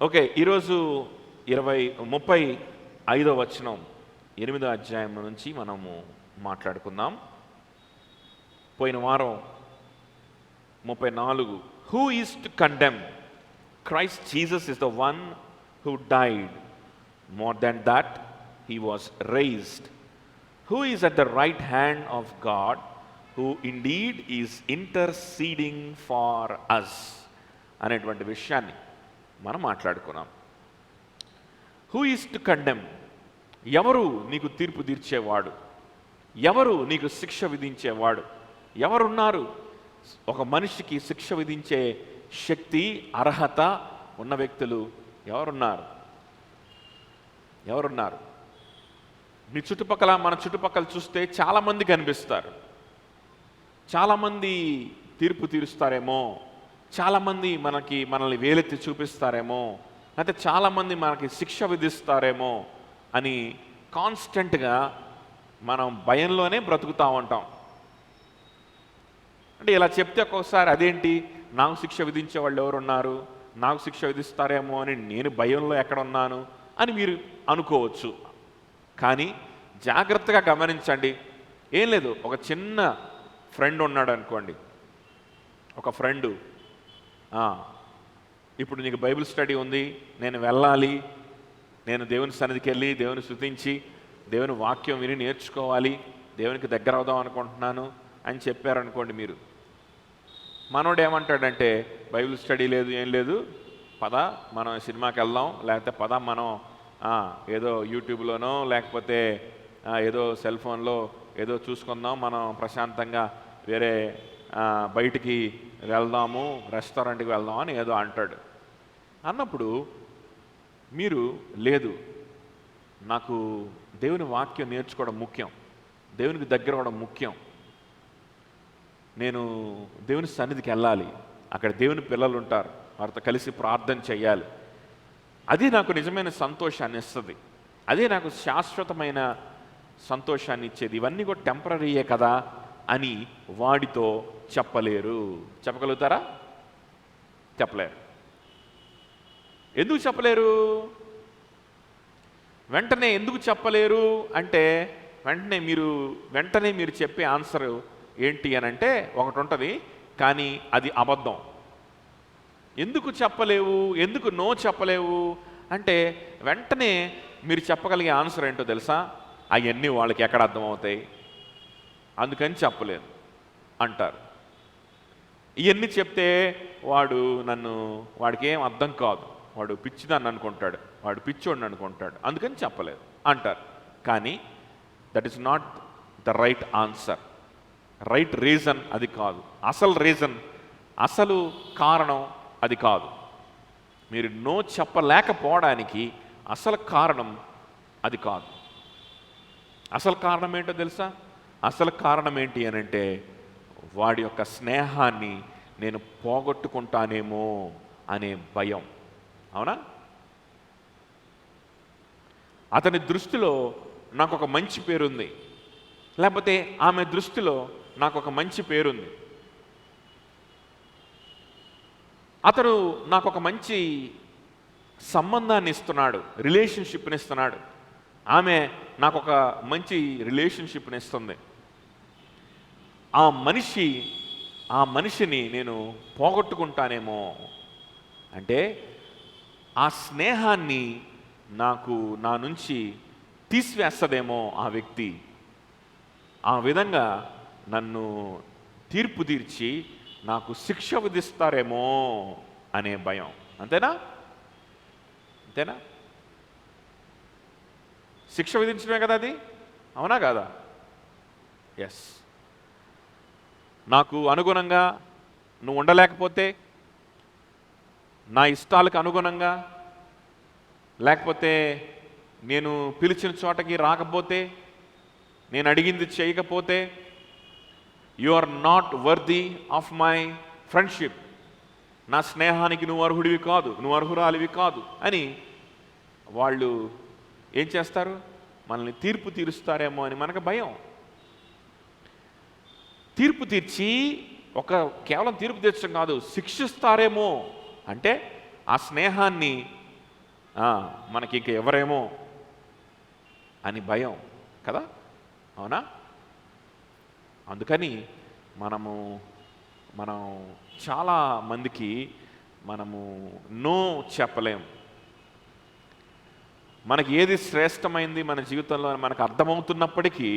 Okay, ఈరోజు 35వ వచనం 8వ అధ్యాయం నుంచి మనము మాట్లాడుకుందాం. పోయిన వారం 34, who is to condemn? Christ Jesus is the one who died, more than that he was raised, who is at the right hand of God, who indeed is interceding for us అనేటువంటి విషయాన్ని మనం మాట్లాడుకున్నాం. Who is to condemn? ఎవరు నీకు తీర్పు తీర్చేవాడు? ఎవరు నీకు శిక్ష విధించేవాడు? ఎవరున్నారు? ఒక మనిషికి శిక్ష విధించే శక్తి, అర్హత ఉన్న వ్యక్తులు ఎవరున్నారు? ఎవరున్నారు? మీ చుట్టుపక్కల, మన చుట్టుపక్కల చూస్తే చాలామంది కనిపిస్తారు. చాలామంది తీర్పు తీరుస్తారేమో, చాలామంది మనల్ని వేలెత్తి చూపిస్తారేమో, లేకపోతే చాలామంది మనకి శిక్ష విధిస్తారేమో అని కాన్స్టెంట్గా మనం భయంలోనే బ్రతుకుతూ ఉంటాం. అంటే ఇలా చెప్తే ఒక్కొక్కసారి అదేంటి, నాకు శిక్ష విధించే వాళ్ళు ఎవరున్నారు, నాకు శిక్ష విధిస్తారేమో అని నేను భయంలో ఎక్కడ ఉన్నాను అని మీరు అనుకోవచ్చు. కానీ జాగ్రత్తగా గమనించండి. ఏం లేదు, ఒక చిన్న ఫ్రెండ్ ఉన్నాడు అనుకోండి. ఒక ఫ్రెండు, ఇప్పుడు నీకు బైబిల్ స్టడీ ఉంది, నేను వెళ్ళాలి, నేను దేవుని సన్నిధికి వెళ్ళి దేవుని స్తుతించి దేవుని వాక్యం విని నేర్చుకోవాలి, దేవునికి దగ్గర అవుదాం అనుకుంటున్నాను అని చెప్పారనుకోండి. మీరు మనోడు ఏమంటాడంటే, బైబిల్ స్టడీ లేదు, ఏం లేదు, పద మనం సినిమాకి వెళ్దాం, లేకపోతే పద మనం ఏదో యూట్యూబ్లోనో లేకపోతే ఏదో సెల్ ఫోన్లో ఏదో చూసుకుందాం, మనం ప్రశాంతంగా వేరే బయటికి వెళ్దాము, రెస్టారెంట్కి వెళ్దాం అని ఏదో అంటాడు. అన్నప్పుడు మీరు లేదు, నాకు దేవుని వాక్యం నేర్చుకోవడం ముఖ్యం, దేవునికి దగ్గర అవ్వడం ముఖ్యం, నేను దేవుని సన్నిధికి వెళ్ళాలి, అక్కడ దేవుని పిల్లలు ఉంటారు, వారితో కలిసి ప్రార్థన చేయాలి, అది నాకు నిజమైన సంతోషాన్ని ఇస్తుంది, అదే నాకు శాశ్వతమైన సంతోషాన్ని ఇచ్చేది, ఇవన్నీ కూడా టెంపరీయే కదా అని వాడితో చెప్పలేరు. చెప్పగలుగుతారా? చెప్పలేరు. ఎందుకు చెప్పలేరు? వెంటనే ఎందుకు చెప్పలేరు అంటే, వెంటనే మీరు చెప్పే ఆన్సర్ ఏంటి అని అంటే ఒకటి ఉంటుంది, కానీ అది అబద్ధం. ఎందుకు చెప్పలేవు, ఎందుకు నో చెప్పలేవు అంటే, వెంటనే మీరు చెప్పగలిగే ఆన్సర్ ఏంటో తెలుసా? అవన్నీ వాళ్ళకి ఎక్కడ అర్థమవుతాయి, అందుకని చెప్పలేదు అంటారు. ఇవన్నీ చెప్తే వాడికి ఏం అర్థం కాదు, వాడు పిచ్చిదాన్ని అనుకుంటాడు, వాడు పిచ్చోడిని అనుకుంటాడు, అందుకని చెప్పలేదు అంటారు. కానీ that is not the right answer. Right reason అది కాదు. అసలు కారణం అది కాదు. మీరు నో చెప్పలేకపోవడానికి అసలు కారణం అది కాదు. అసలు కారణం ఏంటో తెలుసా? అసలు కారణం ఏంటి అని అంటే, వాడి యొక్క స్నేహాన్ని నేను పోగొట్టుకుంటానేమో అనే భయం. అవునా? అతని దృష్టిలో నాకు ఒక మంచి పేరుంది, లేకపోతే ఆమె దృష్టిలో నాకు ఒక మంచి పేరుంది, అతడు నాకు ఒక మంచి సంబంధాన్ని ఇస్తున్నాడు, రిలేషన్షిప్ని ఇస్తున్నాడు, ఆమె నాకు ఒక మంచి రిలేషన్షిప్ని ఇస్తుంది, ఆ మనిషిని నేను పోగొట్టుకుంటానేమో అంటే, ఆ స్నేహాన్ని నా నుంచి తీసివేస్తదేమో ఆ వ్యక్తి, ఆ విధంగా నన్ను తీర్పు తీర్చి నాకు శిక్ష విధిస్తారేమో అనే భయం. అంతేనా? శిక్ష విధించడమే కదా అది, అవునా కాదా? ఎస్. నాకు అనుగుణంగా నువ్వు ఉండలేకపోతే, నా ఇష్టాలకు అనుగుణంగా, లేకపోతే నేను పిలిచిన చోటకి రాకపోతే, నేను అడిగింది చేయకపోతే, you are not worthy of my friendship, నా స్నేహానికి నువ్వు అర్హుడివి కాదు, నువ్వు అర్హురాలివి కాదు అని వాళ్ళు ఏం చేస్తారు? మనల్ని తీర్పు తీరుస్తారేమో అని మనకు భయం. తీర్పు తీర్చి కేవలం తీర్పు తీర్చడం కాదు, శిక్షిస్తారేమో అంటే ఆ స్నేహాన్ని మనకి ఇంక ఎవరేమో అని భయం కదా, అవునా? అందుకని మనం చాలా మందికి మనము నో చెప్పలేం. మనకి ఏది శ్రేష్టమైంది మన జీవితంలో మనకు అర్థమవుతున్నప్పటికీ,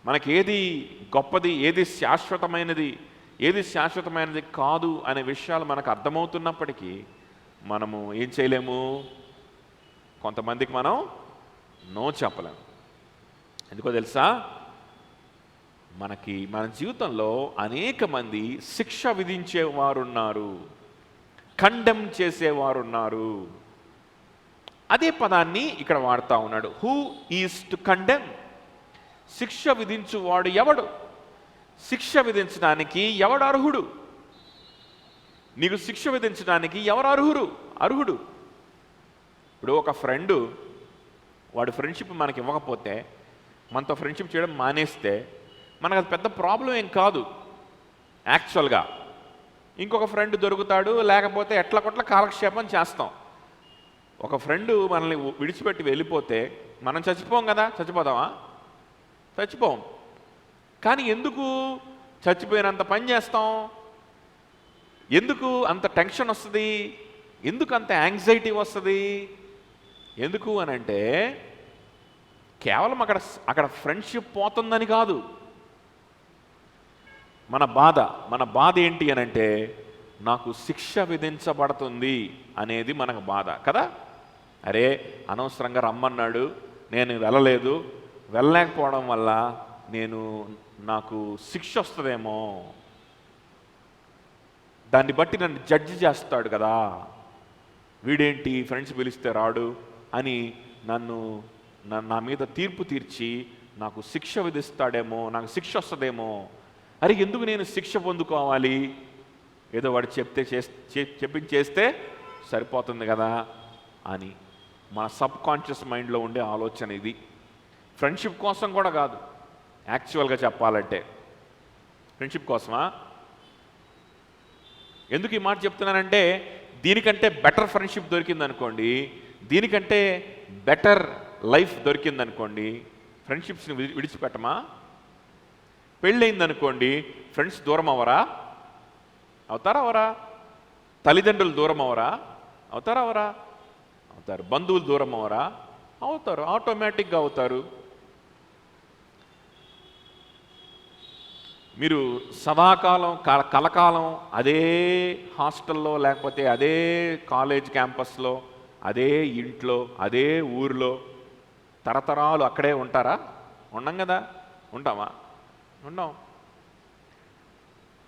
మనకి ఏది గొప్పది, ఏది శాశ్వతమైనది, ఏది శాశ్వతమైనది కాదు అనే విషయాలు మనకు అర్థమవుతున్నప్పటికీ మనము ఏం చేయలేము, కొంతమందికి మనం నో చెప్పలేము. ఎందుకో తెలుసా? మన జీవితంలో అనేక మంది శిక్ష విధించేవారున్నారు, కండెమ్ చేసేవారున్నారు. అదే పదాన్ని ఇక్కడ వాడుతూ ఉన్నాడు. Who is to condemn? శిక్ష విధించువాడు ఎవడు? శిక్ష విధించడానికి ఎవడు అర్హుడు? నీకు శిక్ష విధించడానికి ఎవరు అర్హుడు? ఇప్పుడు ఒక ఫ్రెండు వాడు ఫ్రెండ్షిప్ మనకి ఇవ్వకపోతే, మనతో ఫ్రెండ్షిప్ చేయడం మానేస్తే మనకు అది పెద్ద ప్రాబ్లం ఏం కాదు యాక్చువల్గా. ఇంకొక ఫ్రెండ్ దొరుకుతాడు, లేకపోతే ఎట్లా కొట్ల కాలక్షేపం చేస్తాం. ఒక ఫ్రెండు మనల్ని విడిచిపెట్టి వెళ్ళిపోతే మనం చచ్చిపోం కదా? చచ్చిపోదామా? చచ్చిపోం. కానీ ఎందుకు చచ్చిపోయినంత పని చేస్తాం? ఎందుకు అంత టెన్షన్ వస్తుంది? ఎందుకు అంత యాంగ్జైటీ వస్తుంది? ఎందుకు అని అంటే కేవలం అక్కడ ఫ్రెండ్షిప్ పోతుందని కాదు. మన బాధ ఏంటి అని అంటే, నాకు శిక్ష విధించబడుతుంది అనేది మనకు బాధ కదా. అరే, అనవసరంగా రమ్మన్నాడు, నేను వెళ్ళలేకపోవడం వల్ల నాకు శిక్ష వస్తుందేమో, దాన్ని బట్టి నన్ను జడ్జి చేస్తాడు కదా, వీడేంటి ఫ్రెండ్స్ పిలిస్తే రాడు అని నా మీద తీర్పు తీర్చి నాకు శిక్ష విధిస్తాడేమో, నాకు శిక్ష వస్తుందేమో. అరే, ఎందుకు నేను శిక్ష పొందుకోవాలి? ఏదో వాడు చెప్పించేస్తే సరిపోతుంది కదా అని మన సబ్ కాన్షియస్ మైండ్లో ఉండే ఆలోచన ఇది. ఫ్రెండ్షిప్ కోసం కూడా కాదు, యాక్చువల్గా చెప్పాలంటే ఫ్రెండ్షిప్ కోసమా? ఎందుకు ఈ మాట చెప్తున్నానంటే, దీనికంటే బెటర్ ఫ్రెండ్షిప్ దొరికిందనుకోండి, దీనికంటే బెటర్ లైఫ్ దొరికిందనుకోండి, ఫ్రెండ్షిప్స్ని విడిచిపెట్టమా? పెళ్ళయిందనుకోండి, ఫ్రెండ్స్ దూరం అవుతారా? తల్లిదండ్రులు దూరం అవుతారా? బంధువులు దూరం అవుతారు, ఆటోమేటిక్గా అవుతారు. మీరు సదాకాలం కలకాలం అదే హాస్టల్లో, లేకపోతే అదే కాలేజ్ క్యాంపస్లో, అదే ఇంట్లో, అదే ఊరిలో తరతరాలు అక్కడే ఉంటారా? ఉండం కదా. ఉంటామా? ఉండం.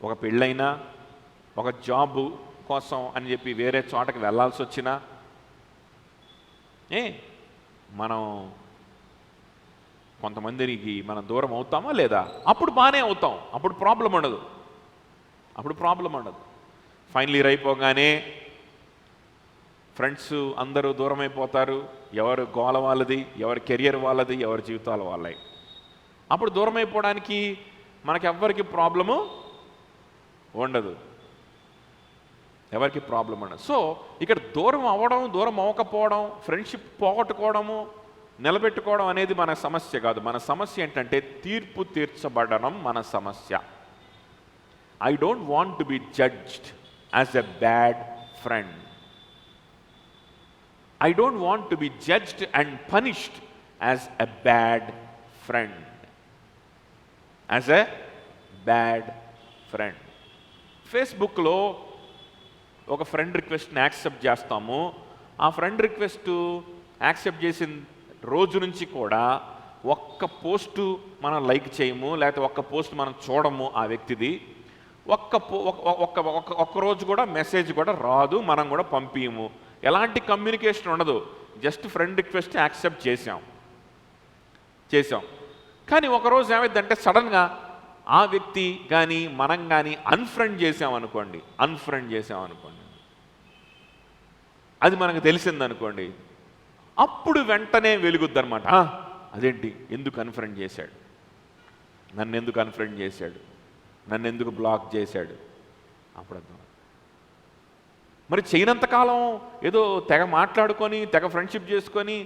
ఒక పెళ్ళైనా, ఒక జాబు కోసం అని చెప్పి వేరే చోటకి వెళ్ళాల్సి వచ్చినా మనం కొంతమందికి మనం దూరం అవుతామా లేదా? అప్పుడు బాగానే అవుతాం, అప్పుడు ప్రాబ్లం ఉండదు. ఫైనల్ ఇయర్ అయిపోగానే ఫ్రెండ్స్ అందరూ దూరం అయిపోతారు. ఎవరు గోల వాళ్ళది, ఎవరి కెరియర్ వాళ్ళది, ఎవరి జీవితాల వాళ్ళవి. అప్పుడు దూరం అయిపోవడానికి మనకి ఎవరికి ప్రాబ్లము ఉండదు. సో ఇక్కడ దూరం అవ్వకపోవడం, ఫ్రెండ్షిప్ పోగొట్టుకోవడము, నిలబెట్టుకోవడం అనేది మన సమస్య కాదు. మన సమస్య ఏంటంటే తీర్పు తీర్చబడడం మన సమస్య. I don't want to be judged as a bad friend. I don't want to be judged and punished as a bad friend. ఫేస్బుక్లో ఒక ఫ్రెండ్ రిక్వెస్ట్ని యాక్సెప్ట్ చేస్తాము. ఆ ఫ్రెండ్ రిక్వెస్ట్ యాక్సెప్ట్ చేసిన రోజు నుంచి కూడా ఒక్క పోస్టు మనం లైక్ చేయము, లేకపోతే ఒక్క పోస్ట్ మనం చూడము ఆ వ్యక్తిది. ఒక్క రోజు కూడా మెసేజ్ కూడా రాదు, మనం కూడా పంపించము. ఎలాంటి కమ్యూనికేషన్ ఉండదు, జస్ట్ ఫ్రెండ్ రిక్వెస్ట్ యాక్సెప్ట్ చేసాం. కానీ ఒకరోజు ఏమైందంటే సడన్గా ఆ వ్యక్తి కానీ మనం కానీ అన్ఫ్రెండ్ చేసామనుకోండి, అది మనకు తెలిసిందనుకోండి, అప్పుడు వెంటనే వెలుగుద్ది అనమాట. అదేంటి, ఎందుకు అన్ఫ్రెండ్ చేశాడు, నన్ను ఎందుకు బ్లాక్ చేశాడు? అప్పుడు అర్థం. మరి చేయనంతకాలం ఏదో తెగ మాట్లాడుకొని తెగ ఫ్రెండ్షిప్ చేసుకొని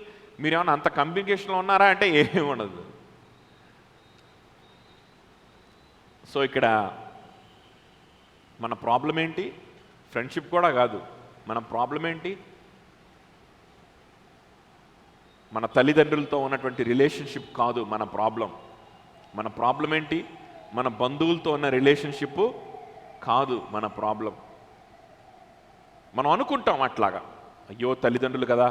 మీరేమన్నా అంత కమ్యూనికేషన్లో ఉన్నారా అంటే ఏమీ ఉండదు. సో ఇక్కడ మన ప్రాబ్లం ఏంటి? ఫ్రెండ్షిప్ కూడా కాదు, మన ప్రాబ్లం ఏంటి? మన తల్లిదండ్రులతో ఉన్నటువంటి రిలేషన్షిప్ కాదు మన ప్రాబ్లం. మన ప్రాబ్లం ఏంటి? మన బంధువులతో ఉన్న రిలేషన్షిప్ కాదు మన ప్రాబ్లం. మనం అనుకుంటాం అట్లాగా, అయ్యో తల్లిదండ్రులు కదా,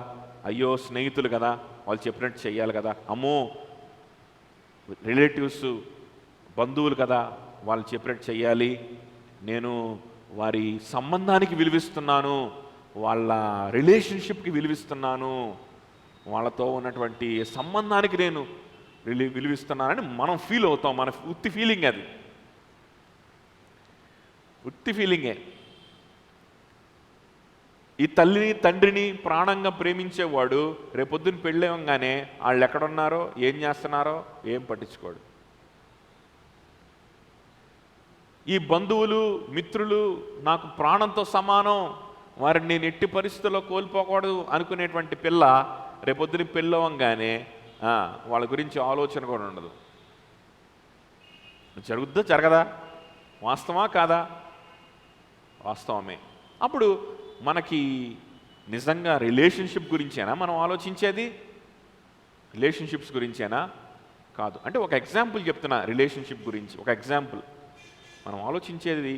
అయ్యో స్నేహితులు కదా, వాళ్ళు చెప్పినట్టు చెయ్యాలి కదా, అమ్మో రిలేటివ్స్ బంధువులు కదా, వాళ్ళు చెప్పినట్టు చెయ్యాలి, నేను వారి సంబంధానికి విలువిస్తున్నాను, వాళ్ళ రిలేషన్షిప్కి విలువిస్తున్నాను, వాళ్ళతో ఉన్నటువంటి సంబంధానికి నేను విలువిస్తున్నానని మనం ఫీల్ అవుతాం. మన ఉత్తి ఫీలింగ్, అది ఉత్తి ఫీలింగే. ఈ తల్లిని తండ్రిని ప్రాణంగా ప్రేమించేవాడు రేపొద్దున పెళ్ళేవంగానే వాళ్ళు ఎక్కడున్నారో ఏం చేస్తున్నారో ఏం పట్టించుకోడు. ఈ బంధువులు మిత్రులు నాకు ప్రాణంతో సమానం, వారిని నేను ఎట్టి పరిస్థితుల్లో కోల్పోకూడదు అనుకునేటువంటి పిల్ల రేపొద్దున పెళ్ళవంగానే వాళ్ళ గురించి ఆలోచన కూడా ఉండదు. జరుగుద్దా జరగదా? వాస్తవా కాదా? వాస్తవమే. అప్పుడు మనకి నిజంగా రిలేషన్షిప్ గురించేనా మనం ఆలోచించేది? రిలేషన్షిప్స్ గురించేనా? కాదు. అంటే ఒక ఎగ్జాంపుల్ చెప్తున్నా రిలేషన్షిప్ గురించి. ఒక ఎగ్జాంపుల్, మనం ఆలోచించేది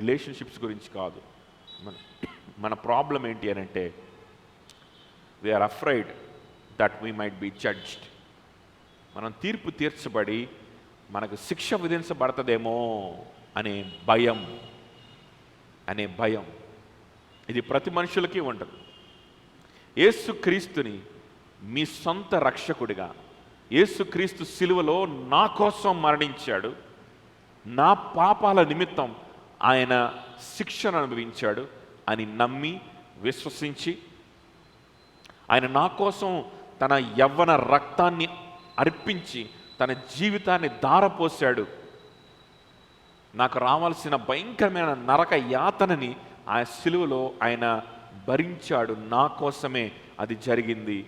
రిలేషన్షిప్స్ గురించి కాదు. మన ప్రాబ్లం ఏంటి అని అంటే, we are afraid that we might be judged. మనం తీర్పు తీర్చబడి మనకు శిక్ష విధించబడతదేమో అనే భయం, ఇది ప్రతి మనుషులకి ఉంటుంది. యేసుక్రీస్తుని మీ సొంత రక్షకుడిగా, యేసుక్రీస్తు సిలువలో నా కోసం మరణించాడు, నా పాపాల నిమిత్తం ఆయన శిక్షను అనుభవించాడు అని నమ్మి విశ్వసించి, ఆయన నా కోసం తన యవ్వన రక్తాన్ని అర్పించి తన జీవితాన్ని ధారపోశాడు, నాకు రావాల్సిన భయంకరమైన నరక యాతనని ఆ సిలువలో ఆయన భరించాడు. నా కోసమే అది జరిగింది.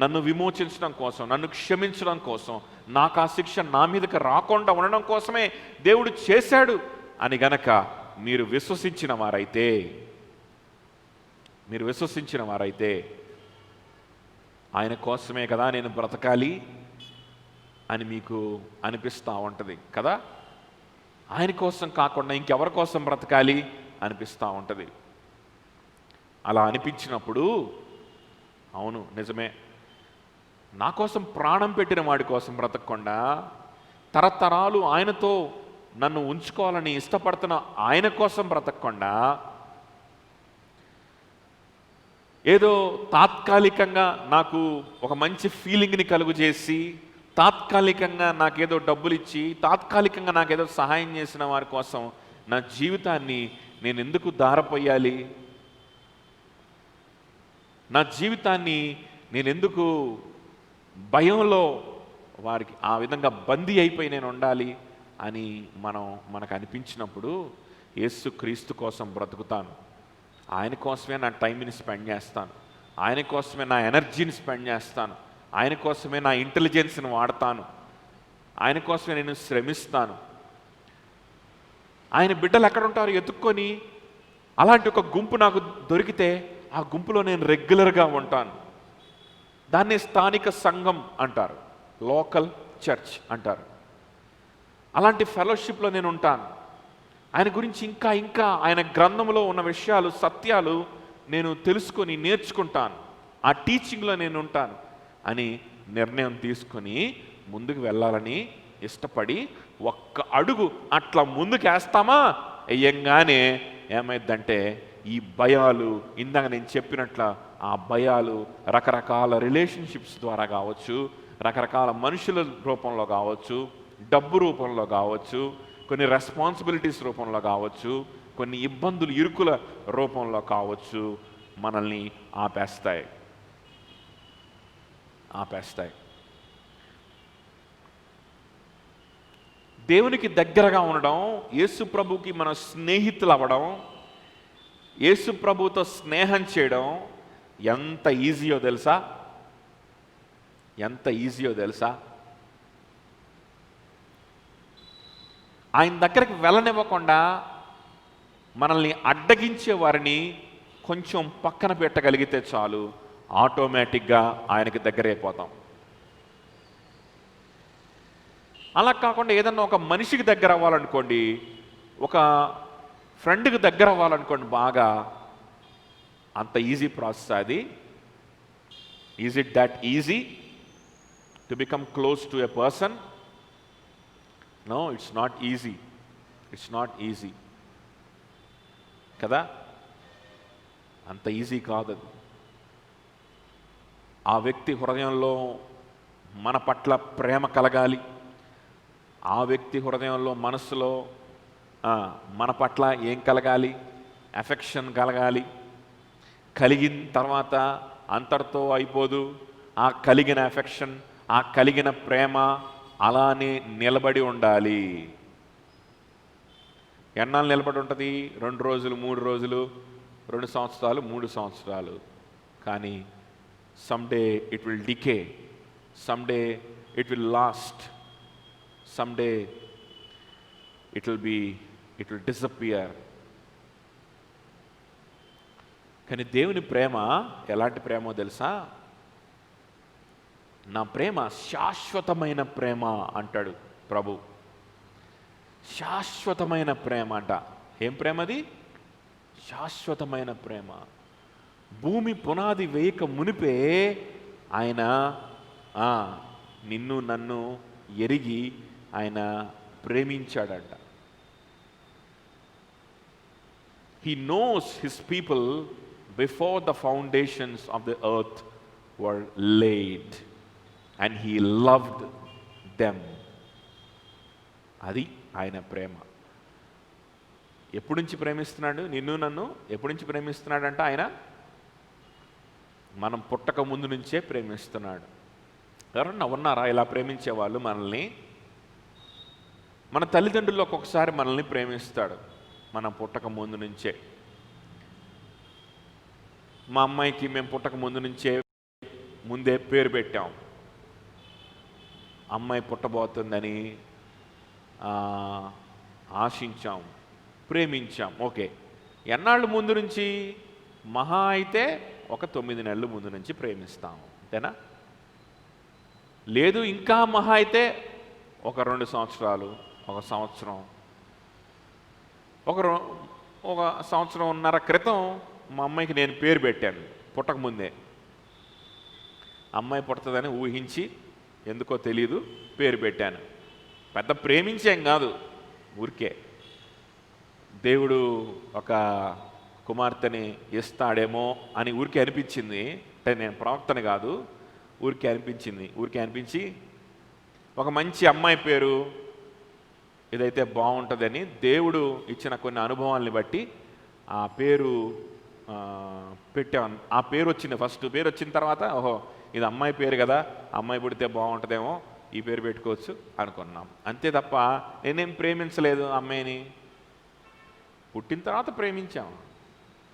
నన్ను విమోచించడం కోసం, నన్ను క్షమించడం కోసం, నాకు ఆ శిక్ష నా మీదకి రాకుండా ఉండడం కోసమే దేవుడు చేశాడు అని గనక మీరు విశ్వసించిన వారైతే ఆయన కోసమే కదా నేను బ్రతకాలి అని మీకు అనిపిస్తూ ఉంటుంది కదా. ఆయన కోసం కాకుండా ఇంకెవరి కోసం బ్రతకాలి అనిపిస్తూ ఉంటుంది. అలా అనిపించినప్పుడు అవును నిజమే, నా కోసం ప్రాణం పెట్టిన వాడి కోసం బ్రతకకుండా, తరతరాలు ఆయనతో నన్ను ఉంచుకోవాలని ఇష్టపడుతున్న ఆయన కోసం బ్రతకకుండా, ఏదో తాత్కాలికంగా నాకు ఒక మంచి ఫీలింగ్ని కలుగు చేసి, తాత్కాలికంగా నాకేదో డబ్బులు ఇచ్చి, తాత్కాలికంగా నాకేదో సహాయం చేసిన వారి కోసం నా జీవితాన్ని నేను ఎందుకు దారపోయాలి? నా జీవితాన్ని నేను ఎందుకు భయంలో వారికి ఆ విధంగా బందీ అయిపోయి నేను ఉండాలి అని మనకు అనిపించినప్పుడు, యేసుక్రీస్తు కోసం బ్రతుకుతాను, ఆయన కోసమే నా టైంని స్పెండ్ చేస్తాను, ఆయన కోసమే నా ఎనర్జీని స్పెండ్ చేస్తాను, ఆయన కోసమే నా ఇంటెలిజెన్స్ని వాడతాను, ఆయన కోసమే నేను శ్రమిస్తాను. ఆయన బిడ్డలు ఎక్కడుంటారో ఎత్తుక్కొని అలాంటి ఒక గుంపు నాకు దొరికితే ఆ గుంపులో నేను రెగ్యులర్గా ఉంటాను. దాన్ని స్థానిక సంఘం అంటారు, లోకల్ చర్చ్ అంటారు. అలాంటి ఫెలోషిప్లో నేను ఉంటాను. ఆయన గురించి ఇంకా ఆయన గ్రంథంలో ఉన్న విషయాలు, సత్యాలు నేను తెలుసుకొని నేర్చుకుంటాను, ఆ టీచింగ్లో నేను ఉంటాను అని నిర్ణయం తీసుకొని ముందుకు వెళ్ళాలని ఇష్టపడి ఒక్క అడుగు అట్లా ముందుకు వేస్తామా, వేయంగానే ఏమైందంటే ఈ భయాలు, ఇందాక నేను చెప్పినట్ల ఆ భయాలు రకరకాల రిలేషన్షిప్స్ ద్వారా కావచ్చు, రకరకాల మనుషుల రూపంలో కావచ్చు, డబ్బు రూపంలో కావచ్చు, కొన్ని రెస్పాన్సిబిలిటీస్ రూపంలో కావచ్చు, కొన్ని ఇబ్బందులు ఇరుకుల రూపంలో కావచ్చు, మనల్ని ఆపేస్తాయి. దేవునికి దగ్గరగా ఉండడం, యేసు ప్రభుకి మన స్నేహితులు అవ్వడం, యేసు ప్రభుతో స్నేహం చేయడం ఎంత ఈజీయో తెలుసా? ఎంత ఈజీయో తెలుసా? ఆయన దగ్గరికి వెళ్ళనివ్వకుండా మనల్ని అడ్డగించే వారిని కొంచెం పక్కన పెట్టగలిగితే చాలు, ఆటోమేటిక్గా ఆయనకి దగ్గరైపోతాం. అలా కాకుండా ఏదన్నా ఒక మనిషికి దగ్గర అవ్వాలనుకోండి, ఒక ఫ్రెండ్కి దగ్గర అవ్వాలనుకోండి, బాగా అంత ఈజీ ప్రాసెస్ అది? Is it that easy to become close to a person? No, it's not easy. It's not easy కదా. అంత ఈజీ కాదు అది. ఆ వ్యక్తి హృదయంలో మన పట్ల ప్రేమ కలగాలి, ఆ వ్యక్తి హృదయంలో మనస్సులో మన పట్ల ఏం కలగాలి? ఎఫెక్షన్ కలగాలి. కలిగిన తర్వాత అంతటితో అయిపోదు. ఆ కలిగిన ఎఫెక్షన్, ఆ కలిగిన ప్రేమ అలానే నిలబడి ఉండాలి. ఎన్నాళ్ళు నిలబడి ఉంటుంది? 2 రోజులు, 3 రోజులు, 2 సంవత్సరాలు, 3 సంవత్సరాలు. కానీ someday it will decay, someday it will last, someday it will disappear. కానీ దేవుని ప్రేమ ఎలాంటి ప్రేమో తెలుసా? నా ప్రేమ శాశ్వతమైన ప్రేమ అంటాడు ప్రభు. శాశ్వతమైన ప్రేమ అంట. ఏం ప్రేమ అది? శాశ్వతమైన ప్రేమ. భూమి పునాది వేయక మునిపే ఆయన నిన్ను నన్ను ఎరిగి ఆయన ప్రేమించాడంట. He knows his people before the foundations of the earth were laid and he loved them. అది ఆయన ప్రేమ. ఎప్పటి నుంచి ప్రేమిస్తున్నాడు నిన్ను నన్ను? ఎప్పటి నుంచి ప్రేమిస్తున్నాడంట ఆయన? మనం పుట్టక ముందు నుంచే ప్రేమిస్తున్నాడు. ఎవరన్నా ఉన్నారా ఇలా ప్రేమించేవాళ్ళు మనల్ని? మన తల్లిదండ్రులు ఒక్కొక్కసారి మనల్ని ప్రేమిస్తాడు మనం పుట్టక ముందు నుంచే. మా అమ్మాయికి మేము పుట్టక ముందే పేరు పెట్టాం. అమ్మాయి పుట్టబోతుందని ఆశించాం, ప్రేమించాం. ఓకే, ఎన్నాళ్ళు ముందు నుంచి? మహా అయితే ఒక 9 నెలలు ముందు నుంచి ప్రేమిస్తాం, అంతేనా? లేదు, ఇంకా మహా అయితే ఒక 2 సంవత్సరాలు, 1 సంవత్సరం. ఒక సంవత్సరంన్నర క్రితం మా అమ్మాయికి నేను పేరు పెట్టాను పుట్టకముందే. అమ్మాయి పుడుతుందని ఊహించి ఎందుకో తెలీదు పేరు పెట్టాను. పెద్ద ప్రేమించేం కాదు, ఊరికే దేవుడు ఒక కుమార్తెని ఇస్తాడేమో అని ఊరికే అనిపించింది. అంటే నేను ప్రవక్తని కాదు, ఊరికే అనిపించి ఒక మంచి అమ్మాయి పేరు ఇదైతే బాగుంటుందని దేవుడు ఇచ్చిన కొన్ని అనుభవాల్ని బట్టి ఆ పేరు పెట్టాను. ఆ పేరు వచ్చింది, ఫస్ట్ పేరు వచ్చిన తర్వాత ఓహో ఇది అమ్మాయి పేరు కదా, అమ్మాయి పుడితే బాగుంటుందేమో, ఈ పేరు పెట్టుకోవచ్చు అనుకున్నాం. అంతే తప్ప నేనేం ప్రేమించలేదు అమ్మాయిని. పుట్టిన తర్వాత ప్రేమించాం,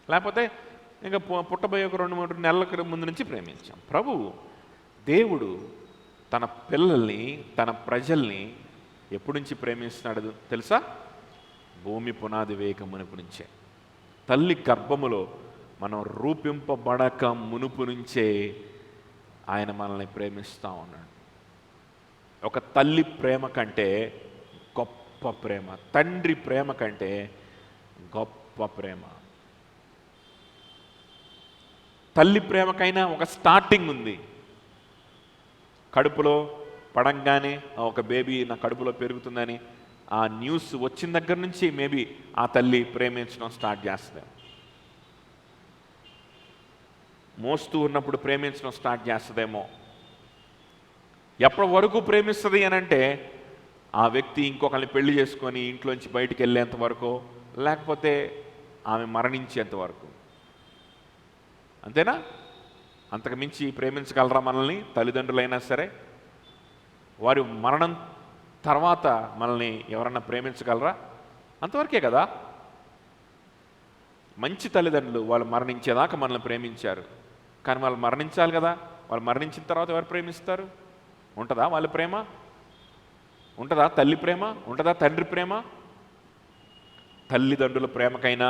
లేకపోతే ఇంకా పుట్టబోయే ఒక 2-3 నెలల ముందు నుంచి ప్రేమించాం. ప్రభువు దేవుడు తన పిల్లల్ని, తన ప్రజల్ని ఎప్పటి నుంచి ప్రేమిస్తున్నాడు తెలుసా? భూమి పునాది వేయక మునుపు నుంచే. తల్లి గర్భములో మనం రూపింపబడక మునుపు నుంచే ఆయన మనల్ని ప్రేమిస్తూ ఉన్నాడు. ఒక తల్లి ప్రేమ కంటే గొప్ప ప్రేమ, తండ్రి ప్రేమ కంటే గొప్ప ప్రేమ. తల్లి ప్రేమకైనా ఒక స్టార్టింగ్ ఉంది. కడుపులో పడంగానే ఒక బేబీ నా కడుపులో పెరుగుతుందని ఆ న్యూస్ వచ్చిన దగ్గర నుంచి మేబీ ఆ తల్లి ప్రేమించడం స్టార్ట్ చేస్తుంది. మోస్తూ ఉన్నప్పుడు ప్రేమించడం స్టార్ట్ చేస్తుందేమో. ఎప్పటి వరకు ప్రేమిస్తుంది అని అంటే ఆ వ్యక్తి ఇంకొకరిని పెళ్లి చేసుకొని ఇంట్లోంచి బయటికి వెళ్ళేంత వరకు, లేకపోతే ఆమె మరణించేంత వరకు. అంతేనా? అంతకు మించి ప్రేమించగలరా మనల్ని తల్లిదండ్రులైనా సరే? వారి మరణం తర్వాత మనల్ని ఎవరన్నా ప్రేమించగలరా? అంతవరకే కదా. మంచి తల్లిదండ్రులు వాళ్ళు మరణించేదాకా మనల్ని ప్రేమించారు. కానీ వాళ్ళు మరణించాలి కదా, వాళ్ళు మరణించిన తర్వాత ఎవరు ప్రేమిస్తారు? ఉంటుందా వాళ్ళ ప్రేమ? ఉంటుందా తల్లి ప్రేమ? ఉంటుందా తండ్రి ప్రేమ? తల్లిదండ్రుల ప్రేమకైనా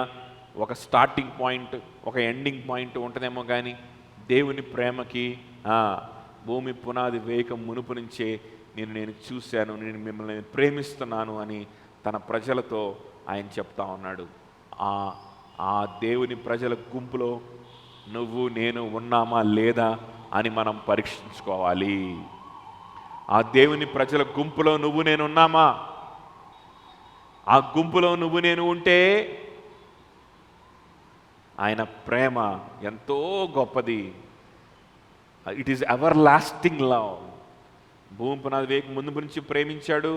ఒక స్టార్టింగ్ పాయింట్, ఒక ఎండింగ్ పాయింట్ ఉంటుందేమో, కానీ దేవుని ప్రేమకి భూమి పునాది వేయక మునుపు నుంచే నేను చూశాను, నేను మిమ్మల్ని ప్రేమిస్తున్నాను అని తన ప్రజలతో ఆయన చెప్తా ఉన్నాడు. ఆ దేవుని ప్రజల గుంపులో నువ్వు నేను ఉన్నామా లేదా అని మనం పరీక్షించుకోవాలి. ఆ దేవుని ప్రజల గుంపులో నువ్వు నేను ఉన్నామా? ఆ గుంపులో నువ్వు నేను ఉంటే ఆయన ప్రేమ ఎంతో గొప్పది. It is ever lasting love. భూమి పునాది వేయక ముందు నుంచి ప్రేమించాడు.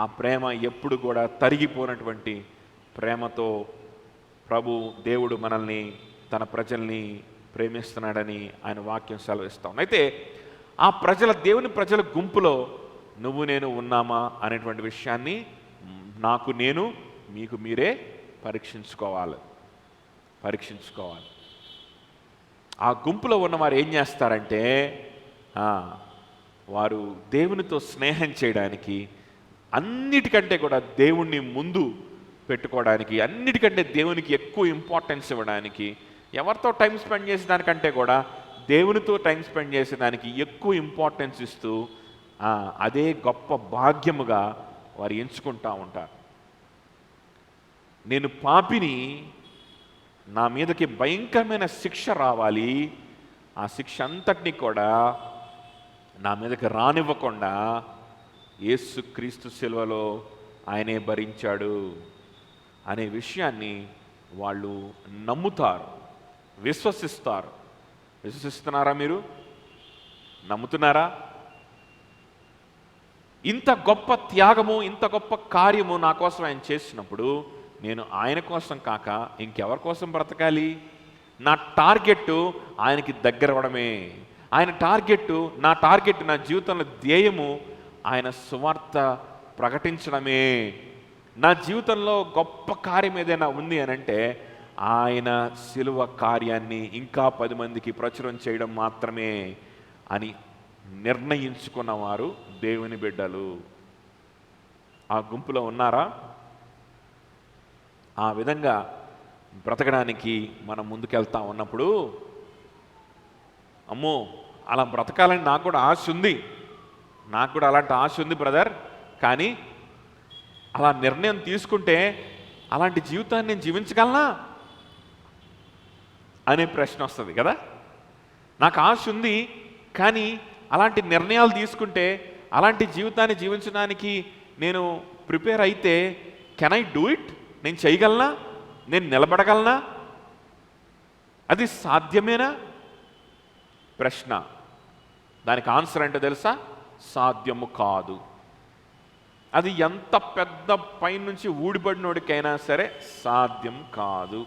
ఆ ప్రేమ ఎప్పుడు కూడా తరిగిపోయినటువంటి ప్రేమతో ప్రభు దేవుడు మనల్ని, తన ప్రజల్ని ప్రేమిస్తున్నాడని ఆయన వాక్యం సెలవిస్తాం. అయితే ఆ దేవుని ప్రజల గుంపులో నువ్వు నేను ఉన్నామా అనేటువంటి విషయాన్ని నాకు నేను మీకు మీరే పరీక్షించుకోవాలి. ఆ గుంపులో ఉన్నవారు ఏం చేస్తారంటే వారు దేవునితో స్నేహం చేయడానికి, అన్నిటికంటే కూడా దేవుణ్ణి ముందు పెట్టుకోవడానికి, అన్నిటికంటే దేవునికి ఎక్కువ ఇంపార్టెన్స్ ఇవ్వడానికి, ఎవరితో టైం స్పెండ్ చేసేదానికంటే కూడా దేవునితో టైం స్పెండ్ చేసేదానికి ఎక్కువ ఇంపార్టెన్స్ ఇస్తూ అదే గొప్ప భాగ్యముగా వారు ఎంచుకుంటూ ఉంటారు. నేను పాపిని, నా మీదకి భయంకరమైన శిక్ష రావాలి, ఆ శిక్ష అంతటినీ కూడా నా మీదకి రానివ్వకుండా యేసుక్రీస్తు శిలువలో ఆయనే భరించాడు అనే విషయాన్ని వాళ్ళు నమ్ముతారు, విశ్వసిస్తారు. విశ్వసిస్తున్నారా? మీరు నమ్ముతున్నారా? ఇంత గొప్ప త్యాగము, ఇంత గొప్ప కార్యము నా కోసం ఆయన చేసినప్పుడు నేను ఆయన కోసం కాక ఇంకెవరి కోసం బ్రతకాలి? నా టార్గెట్ ఆయనకి దగ్గర అవ్వడమే. నా టార్గెట్, నా జీవితంలో ధ్యేయము ఆయన సువార్త ప్రకటించడమే. నా జీవితంలో గొప్ప కార్యం ఏదైనా ఉంది అని అంటే ఆయన శిలువ కార్యాన్ని ఇంకా 10 మందికి ప్రచురం చేయడం మాత్రమే అని నిర్ణయించుకున్నవారు దేవుని బిడ్డలు. ఆ గుంపులో ఉన్నారా? ఆ విధంగా బ్రతకడానికి మనం ముందుకెళ్తా ఉన్నప్పుడు, అమ్మో అలా బ్రతకాలని నాకు కూడా ఆశ ఉంది, నాకు కూడా అలాంటి ఆశ ఉంది బ్రదర్, కానీ అలా నిర్ణయం తీసుకుంటే అలాంటి జీవితాన్ని నేను జీవించగలనా అనే ప్రశ్న వస్తుంది కదా. నాకు ఆశ ఉంది, కానీ అలాంటి నిర్ణయాలు తీసుకుంటే, అలాంటి జీవితాన్ని జీవించడానికి నేను ప్రిపేర్ అయితే, కెన్ ఐ డూ ఇట్? నేను చేయగలనా? నేను నిలబడగలనా? అది సాధ్యమేనా? ప్రశ్న. దానికి ఆన్సర్ ఏంటో తెలుసా? సాధ్యము కాదు. అది ఎంత పెద్ద పైనుంచి ఊడిపడినోడికైనా సరే సాధ్యం కాదు.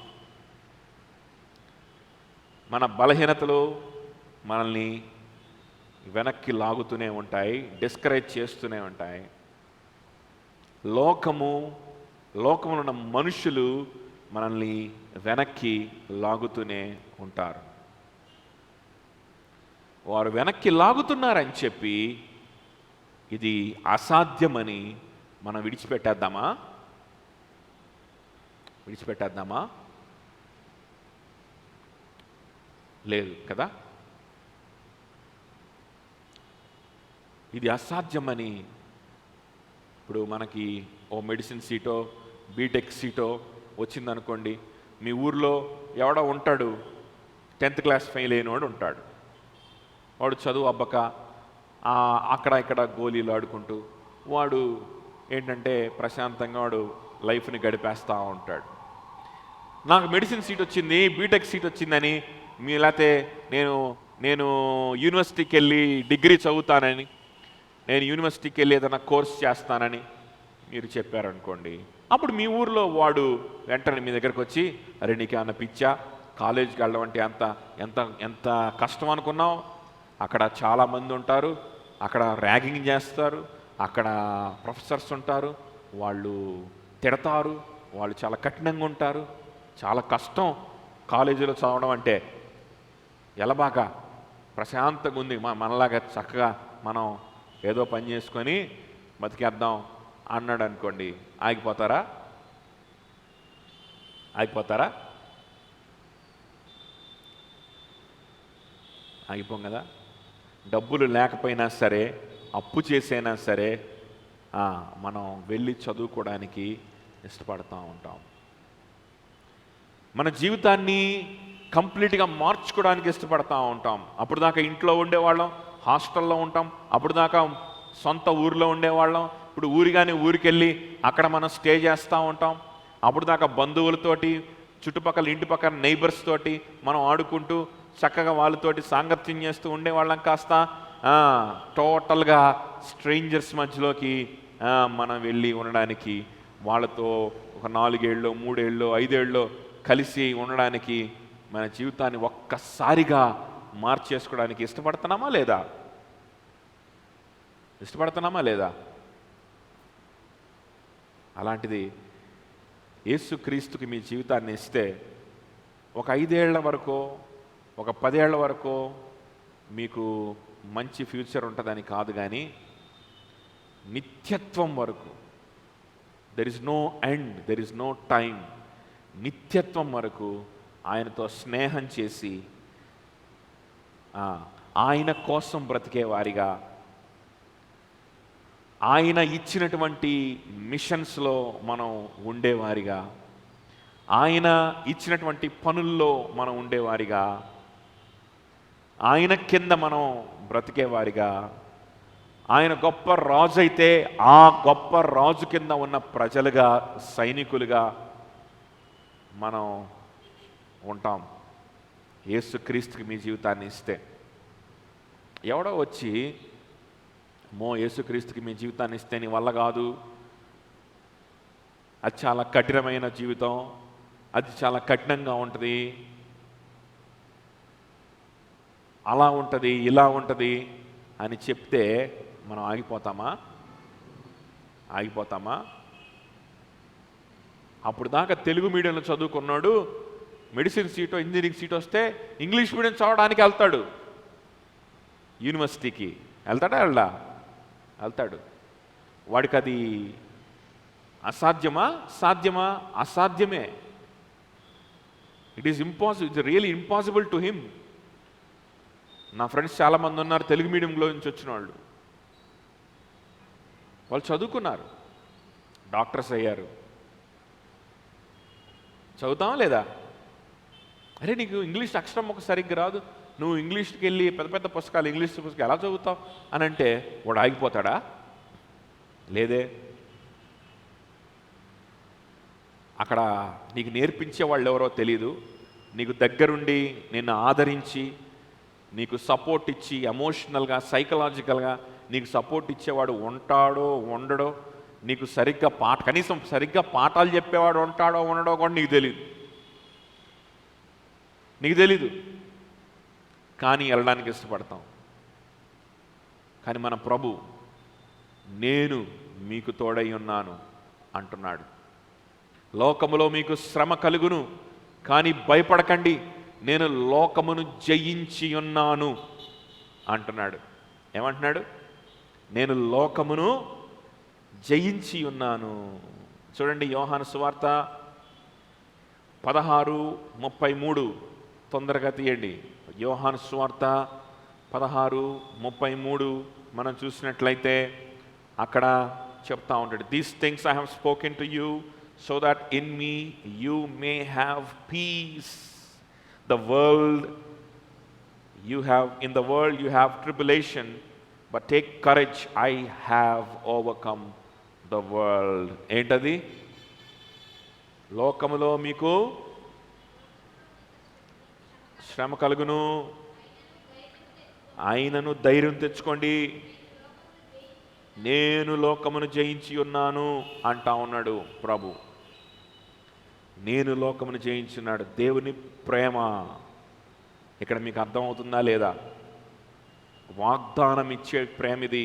మన బలహీనతలు మనల్ని వెనక్కి లాగుతూనే ఉంటాయి, డిస్కరేజ్ చేస్తూనే ఉంటాయి. లోకములో ఉన్న మనుషులు మనల్ని వెనక్కి లాగుతూనే ఉంటారు. వారు వెనక్కి లాగుతున్నారని చెప్పి ఇది అసాధ్యమని మనం విడిచిపెట్టేద్దామా? లేదు కదా. ఇది అసాధ్యమని, ఇప్పుడు మనకి ఓ మెడిసిన్ సీటో బీటెక్ సీటో వచ్చిందనుకోండి, మీ ఊర్లో ఎవడో ఉంటాడు, 10th క్లాస్ ఫెయిల్ అయినవాడు ఉంటాడు. వాడు చదువు అబ్బక అక్కడ ఇక్కడ గోళీలు ఆడుకుంటూ వాడు ఏంటంటే ప్రశాంతంగా వాడు లైఫ్ని గడిపేస్తూ ఉంటాడు. నాకు మెడిసిన్ సీట్ వచ్చింది, బీటెక్ సీట్ వచ్చిందని లేకపోతే నేను యూనివర్సిటీకి వెళ్ళి డిగ్రీ చదువుతానని, నేను యూనివర్సిటీకి వెళ్ళి ఏదైనా కోర్స్ చేస్తానని మీరు చెప్పారనుకోండి, అప్పుడు మీ ఊర్లో వాడు వెంటనే మీ దగ్గరకు వచ్చి, అరే నీకు ఏమన్నా పిచ్చా, కాలేజీకి వెళ్ళడం అంటే ఎంత కష్టం అనుకున్నావు, అక్కడ చాలామంది ఉంటారు, అక్కడ ర్యాగింగ్ చేస్తారు, అక్కడ ప్రొఫెసర్స్ ఉంటారు, వాళ్ళు తిడతారు, వాళ్ళు చాలా కఠినంగా ఉంటారు, చాలా కష్టం కాలేజీలో చదవడం అంటే. ఎలాబాగా ప్రశాంతంగా ఉంది, మనలాగా చక్కగా మనం ఏదో పని చేసుకొని బతికేద్దాం అన్నాడు అనుకోండి, ఆగిపోతారా? ఆగిపోతారా? ఆగిపోం కదా. డబ్బులు లేకపోయినా సరే, అప్పు చేసైనా సరే మనం వెళ్ళి చదువుకోవడానికి ఇష్టపడుతూ ఉంటాం. మన జీవితాన్ని కంప్లీట్గా మార్చుకోవడానికి ఇష్టపడుతూ ఉంటాం. అప్పుడు దాకా ఇంట్లో ఉండేవాళ్ళం, హాస్టల్లో ఉంటాం. అప్పుడు దాకా సొంత ఊరిలో ఉండేవాళ్ళం. ఇప్పుడు ఊరికెళ్ళి అక్కడ మనం స్టే చేస్తూ ఉంటాం. అప్పుడు దాకా బంధువులతోటి, చుట్టుపక్కల ఇంటి పక్కన నైబర్స్ తోటి మనం ఆడుకుంటూ చక్కగా వాళ్ళతోటి సాంగత్యం చేస్తూ ఉండేవాళ్ళం. కాస్త టోటల్గా స్ట్రేంజర్స్ మధ్యలోకి మనం వెళ్ళి ఉండడానికి, వాళ్ళతో ఒక 4 ఏళ్ళు 3 ఏళ్ళు 5 ఏళ్ళు కలిసి ఉండడానికి, మన జీవితాన్ని ఒక్కసారిగా మార్చేసుకోవడానికి ఇష్టపడుతున్నామా లేదా? అలాంటిది యేసుక్రీస్తుకి మీ జీవితాన్ని ఇస్తే ఒక 5 ఏళ్ల వరకు, ఒక 10 ఏళ్ల వరకు మీకు మంచి ఫ్యూచర్ ఉంటుందని కాదు, కానీ నిత్యత్వం వరకు, there is no end, there is no time, నిత్యత్వం వరకు ఆయనతో స్నేహం చేసి ఆయన కోసం బ్రతికేవారిగా, ఆయన ఇచ్చినటువంటి మిషన్స్లో మనం ఉండేవారిగా, ఆయన ఇచ్చినటువంటి పనుల్లో మనం ఉండేవారిగా, ఆయన కింద మనం బ్రతికేవారిగా, ఆయన గొప్ప రాజు అయితే ఆ గొప్ప రాజు కింద ఉన్న ప్రజలుగా, సైనికులుగా మనం ఉంటాం. యేసుక్రీస్తుకి మీ జీవితాన్ని ఇస్తే. ఎవడో వచ్చి యేసుక్రీస్తుకి మీ జీవితాన్ని ఇస్తే నీ వల్ల కాదు, అది చాలా కఠినమైన జీవితం, అది చాలా కఠినంగా ఉంటుంది, అలా ఉంటుంది, ఇలా ఉంటుంది అని చెప్తే మనం ఆగిపోతామా? అప్పుడు దాకా తెలుగు మీడియంలో చదువుకున్నాడు, మెడిసిన్ సీటో ఇంజనీరింగ్ సీట్ వస్తే ఇంగ్లీష్ మీడియం చదవడానికి వెళ్తాడు. యూనివర్సిటీకి వెళ్తాడా? వెళ్తాడు. వాడికి అది అసాధ్యమా? సాధ్యమా? అసాధ్యమే. It really impossible to him. నా ఫ్రెండ్స్ చాలామంది ఉన్నారు తెలుగు మీడియంలో నుంచి వచ్చిన వాళ్ళు చదువుకున్నారు, డాక్టర్స్ అయ్యారు. చదువుతావా లేదా? అరే నీకు ఇంగ్లీష్ అక్షరం ఒక సరిగ్గా రాదు, నువ్వు ఇంగ్లీష్కి వెళ్ళి పెద్ద పెద్ద పుస్తకాలు, ఇంగ్లీష్ పుస్తకాలు ఎలా చదువుతావు అని అంటే వాడు ఆగిపోతాడా? లేదే. అక్కడ నీకు నేర్పించే వాళ్ళు ఎవరో తెలియదు, నీకు దగ్గరుండి నిన్ను ఆదరించి నీకు సపోర్ట్ ఇచ్చి ఎమోషనల్గా, సైకలాజికల్గా నీకు సపోర్ట్ ఇచ్చేవాడు ఉంటాడో ఉండడో, నీకు కనీసం సరిగ్గా పాఠాలు చెప్పేవాడు ఉంటాడో ఉండడో కూడా నీకు తెలీదు. కానీ వెళ్ళడానికి ఇష్టపడతాం. కానీ మన ప్రభు నేను మీకు తోడై ఉన్నాను అంటున్నాడు. లోకములో మీకు శ్రమ కలుగును, కానీ భయపడకండి, నేను లోకమును జయించి ఉన్నాను అంటున్నాడు. ఏమంటున్నాడు? నేను లోకమును జయించి ఉన్నాను. చూడండి, యోహాను సువార్త 16:33 తొందరగా తీయండి. యోహాను సువార్త 16:33 మనం చూసినట్లయితే అక్కడ చెప్తా ఉంటాడు, these things I have spoken to you so that in me you may have piece. In the world you have tribulation, but take courage, I have overcome the world. ఏంటది? లోకములో మీకు శ్రమ కలుగును, ఆయనను ధైర్యం తెచ్చుకోండి, నేను లోకమును జయించి ఉన్నాను అంటా ఉన్నాడు ప్రభు. నేను లోకమును జయించున్నాడు. దేవుని ప్రేమ ఇక్కడ మీకు అర్థమవుతుందా లేదా? వాగ్దానం ఇచ్చే ప్రేమిది,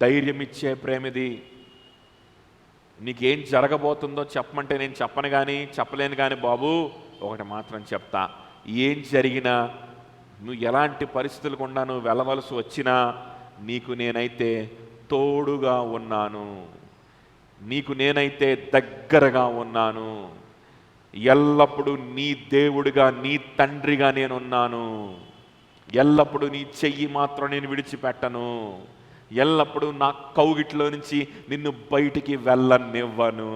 ధైర్యం ఇచ్చే ప్రేమిది. నీకేం జరగబోతుందో చెప్పమంటే నేను చెప్పను కానీ చెప్పలేను కానీ బాబు ఒకటి మాత్రం చెప్తా, ఏం జరిగినా నువ్వు ఎలాంటి పరిస్థితులు గుండా నువ్వు వెళ్ళవలసి వచ్చినా నీకు నేనైతే తోడుగా ఉన్నాను, నీకు నేనైతే దగ్గరగా ఉన్నాను, ఎల్లప్పుడూ నీ దేవుడిగా నీ తండ్రిగా నేనున్నాను, ఎల్లప్పుడూ నీ చెయ్యి మాత్రం నేను విడిచిపెట్టను, ఎల్లప్పుడూ నా కౌగిట్లో నుంచి నిన్ను బయటికి వెళ్ళనివ్వను,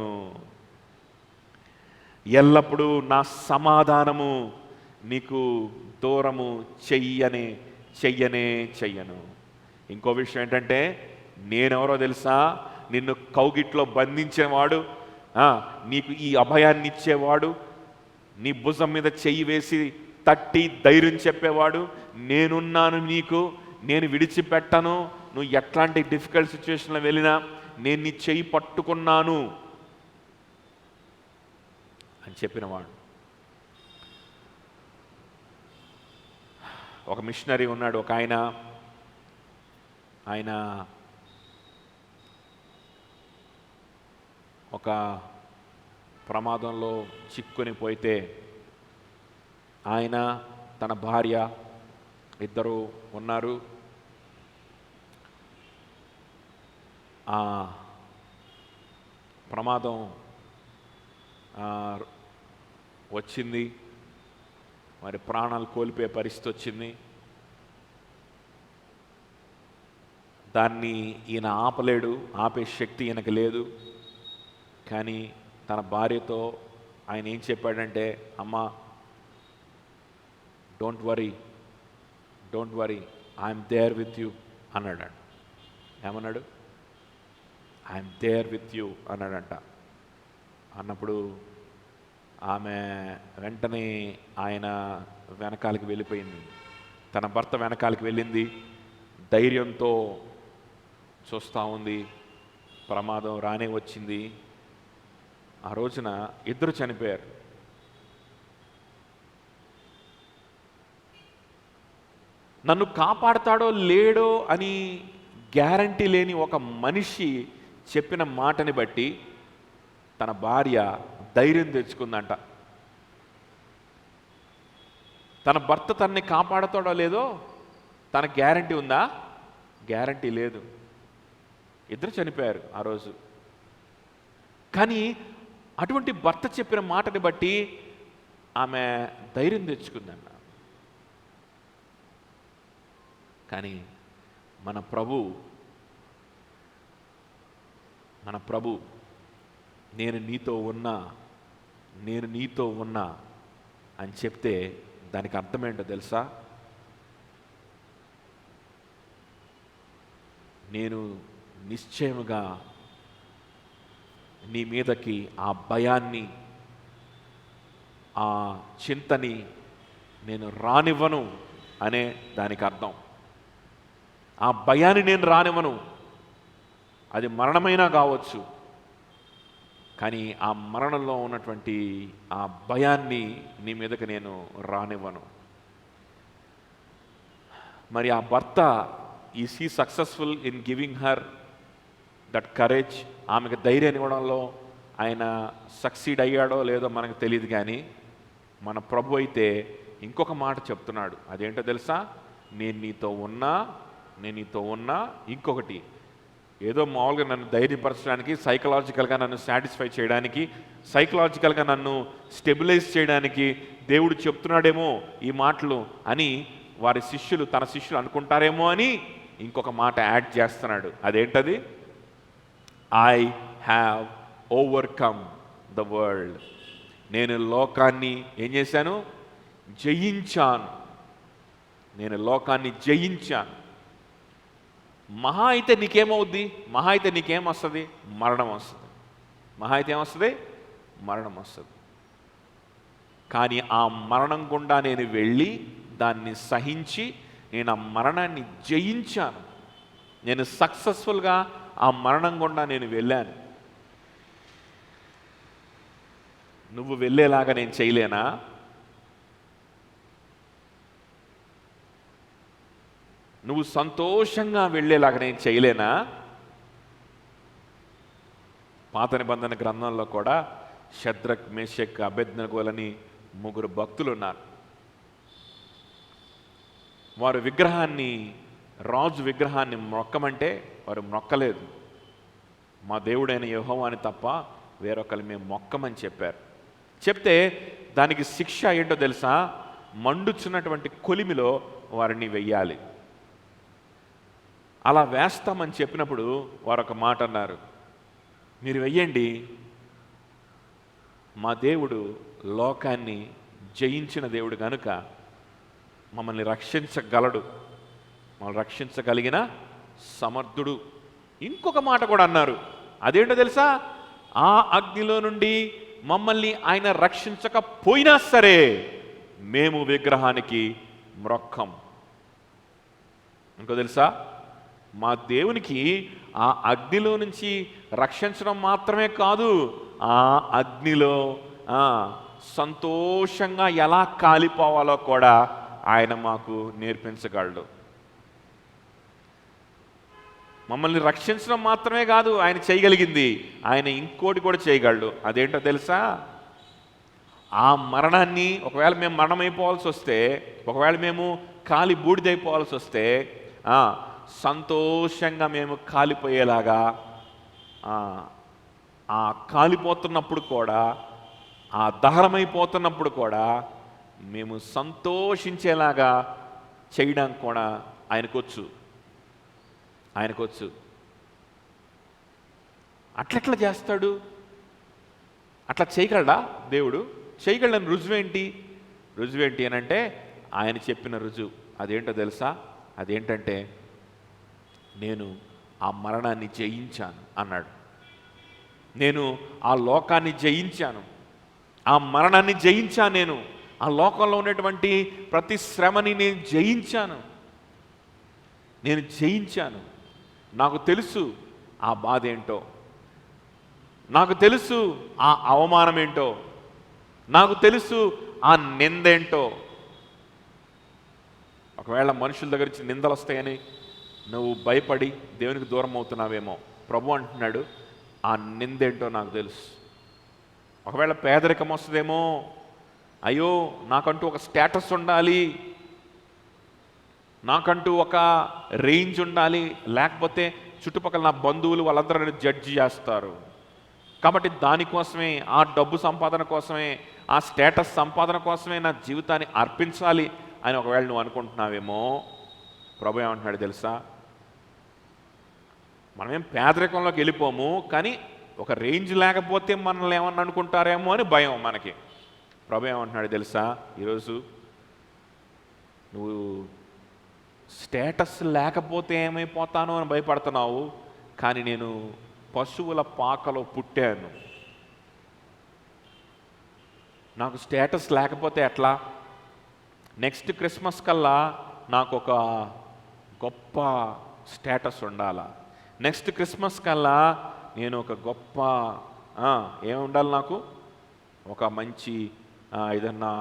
ఎల్లప్పుడూ నా సమాధానము నీకు దూరము చెయ్యను. ఇంకో విషయం ఏంటంటే నేనెవరో తెలుసా? నిన్ను కౌగిట్లో బంధించేవాడు, నీకు ఈ అభయాన్ని ఇచ్చేవాడు, నీ భుజం మీద చెయ్యి వేసి తట్టి ధైర్యం చెప్పేవాడు, నేనున్నాను నీకు, నేను విడిచిపెట్టను, నువ్వు ఎట్లాంటి డిఫికల్ట్ సిచ్యువేషన్లో వెళ్ళినా నేను నీ చెయ్యి పట్టుకున్నాను అని చెప్పినవాడు. ఒక మిషనరీ ఉన్నాడు, ఒక ఆయన ఒక ప్రమాదంలో చిక్కుని పోయితే ఆయన తన భార్య ఇద్దరు ఉన్నారు. ఆ ప్రమాదం వచ్చింది, మరి ప్రాణాలు కోల్పోయే పరిస్థితి వచ్చింది. దాన్ని ఈయన ఆపలేడు, ఆపే శక్తి ఈయనకి లేదు. కానీ తన భార్యతో ఆయన ఏం చెప్పాడంటే, అమ్మా don't worry I'm there with you అన్నాడు. ఏమన్నాడు? ఐఎమ్ దేర్ విత్ యూ అన్నాడంట. అన్నప్పుడు ఆమె వెంటనే ఆయన వెనకాలకి వెళ్ళిపోయింది, తన భర్త వెనకాలకి వెళ్ళింది, ధైర్యంతో చూస్తూ ఉంది. ప్రమాదం రానే వచ్చింది. ఆ రోజున ఇద్దరు చనిపోయారు. నన్ను కాపాడతాడో లేడో అని గ్యారంటీ లేని ఒక మనిషి చెప్పిన మాటని బట్టి తన భార్య ధైర్యం తెచ్చుకుందంట. తన భర్త తనని కాపాడతాడో లేదో తన గ్యారంటీ ఉందా? గ్యారంటీ లేదు. ఇద్దరు చనిపోయారు ఆ రోజు. కానీ అటువంటి భర్త చెప్పిన మాటని బట్టి ఆమె ధైర్యం తెచ్చుకుందంట. కానీ మన ప్రభు నేను నీతో ఉన్నా అని చెప్తే దానికి అర్థమేంటో తెలుసా? నేను నిశ్చయముగా నీ మీదకి ఆ భయాన్ని, ఆ చింతని నేను రానివ్వను అనే దానికి అర్థం. ఆ భయాన్ని నేను రానివ్వను. అది మరణమైనా కావచ్చు, కానీ ఆ మరణంలో ఉన్నటువంటి ఆ భయాన్ని నీ మీదకి నేను రానివ్వను. మరి ఆ భర్త is he successful in giving her that courage? ఆమెకు ధైర్యాన్ని ఇవ్వడంలో ఆయన సక్సీడ్ అయ్యాడో లేదో మనకు తెలియదు. కానీ మన ప్రభు అయితే ఇంకొక మాట చెప్తున్నాడు. అదేంటో తెలుసా? నేను నీతో ఉన్నా. ఇంకొకటి, ఏదో మామూలుగా నన్ను ధైర్యపరచడానికి, సైకలాజికల్గా నన్ను సాటిస్ఫై చేయడానికి, సైకలాజికల్గా నన్ను స్టెబిలైజ్ చేయడానికి దేవుడు చెప్తున్నాడేమో ఈ మాటలు అని తన శిష్యులు అనుకుంటారేమో అని ఇంకొక మాట యాడ్ చేస్తున్నాడు. అదేంటది? I have overcome the world. నేను లోకాన్ని ఏం చేశాను? జయించాను. నేను లోకాన్ని జయించాను. మహా అయితే నీకేమవుద్ది? మహా అయితే నీకేం వస్తుంది? మరణం వస్తుంది. మహా అయితే ఏమొస్తుంది? మరణం వస్తుంది. కానీ ఆ మరణం గుండా నేను వెళ్ళి దాన్ని సహించి నేను ఆ మరణాన్ని జయించాను. నేను సక్సెస్ఫుల్గా ఆ మరణం గుండా నేను వెళ్ళాను. నువ్వు వెళ్ళేలాగా నేను చేయలేనా? నువ్వు సంతోషంగా వెళ్ళేలాగా నేను చేయలేనా? పాత నిబంధన గ్రంథంలో కూడా షద్రక్, మేషక్, అబేద్నెగోలని 3 భక్తులు ఉన్నారు. వారు రాజు విగ్రహాన్ని మొక్కమంటే వారు మొక్కలేదు. మా దేవుడైన యెహోవాని తప్ప వేరొకరు మేము మొక్కమని చెప్పారు. చెప్తే దానికి శిక్ష ఏంటో తెలుసా? మండుచున్నటువంటి కొలిమిలో వారిని వెయ్యాలి. అలా వేస్తామని చెప్పినప్పుడు వారు ఒక మాట అన్నారు, మీరు వెయ్యండి, మా దేవుడు లోకాన్ని జయించిన దేవుడు కనుక మమ్మల్ని రక్షించగలడు, మమ్మల్ని రక్షించగలిగిన సమర్థుడు. ఇంకొక మాట కూడా అన్నారు, అదేంటో తెలుసా? ఆ అగ్నిలో నుండి మమ్మల్ని ఆయన రక్షించకపోయినా సరే మేము విగ్రహానికి మ్రొక్కం. ఇంకో తెలుసా? మా దేవునికి ఆ అగ్నిలో నుంచి రక్షించడం మాత్రమే కాదు, ఆ అగ్నిలో సంతోషంగా ఎలా కాలిపోవాలో కూడా ఆయన మాకు నేర్పించగలడు. మమ్మల్ని రక్షించడం మాత్రమే కాదు ఆయన చేయగలిగింది, ఆయన ఇంకోటి కూడా చేయగలడు. అదేంటో తెలుసా? ఆ మరణాన్ని ఒకవేళ మేము మరణమైపోవాల్సి వస్తే, ఒకవేళ మేము కాలి బూడిదైపోవాల్సి వస్తే సంతోషంగా మేము కాలిపోయేలాగా, ఆ కాలిపోతున్నప్పుడు కూడా, ఆ దహనమైపోతున్నప్పుడు కూడా మేము సంతోషించేలాగా చేయడానికి కూడా ఆయనకొచ్చు. అట్లెట్లా చేస్తాడు? అట్లా చేయగలడా దేవుడు? చేయగలని రుజువేంటి అని అంటే ఆయన చెప్పిన రుజువు. అదేంటో తెలుసా? అదేంటంటే నేను ఆ మరణాన్ని జయించాను అన్నాడు. నేను ఆ లోకాన్ని జయించాను, ఆ మరణాన్ని జయించాను, నేను ఆ లోకంలో ఉన్నటువంటి ప్రతి శ్రమని నేను జయించాను. నాకు తెలుసు ఆ బాధ ఏంటో, నాకు తెలుసు ఆ అవమానం ఏంటో, నాకు తెలుసు ఆ నిందేంటో. ఒకవేళ మనుషుల దగ్గర నుంచి నిందలు వస్తాయని నువ్వు భయపడి దేవునికి దూరం అవుతున్నావేమో. ప్రభు అంటున్నాడు, ఆ నిందేంటో నాకు తెలుసు. ఒకవేళ పేదరికం వస్తుందేమో, అయ్యో నాకంటూ ఒక స్టేటస్ ఉండాలి, నాకంటూ ఒక రేంజ్ ఉండాలి, లేకపోతే చుట్టుపక్కల నా బంధువులు వాళ్ళందరూ జడ్జి చేస్తారు, కాబట్టి దానికోసమే, ఆ డబ్బు సంపాదన కోసమే, ఆ స్టేటస్ సంపాదన కోసమే నా జీవితాన్ని అర్పించాలి అని ఒకవేళ నువ్వు అనుకుంటున్నావేమో. ప్రభు ఏమంటున్నాడు తెలుసా? మనమేం పేదరికంలోకి వెళ్ళిపోము, కానీ ఒక రేంజ్ లేకపోతే మనల్ని ఏమన్నా అనుకుంటారేమో అని భయం మనకి. ప్రభు ఏమంటున్నాడు తెలుసా? ఈరోజు నువ్వు స్టేటస్ లేకపోతే ఏమైపోతానో అని భయపడుతున్నావు, కానీ నేను పశువుల పాకలో పుట్టాను. నాకు స్టేటస్ లేకపోతే ఎట్లా? నెక్స్ట్ క్రిస్మస్ కల్లా నాకు ఒక గొప్ప స్టేటస్ ఉండాలా, నెక్స్ట్ క్రిస్మస్ కల్లా నేను ఒక గొప్ప ఏమి ఉండాలి, నాకు ఒక మంచి ఏదన్నా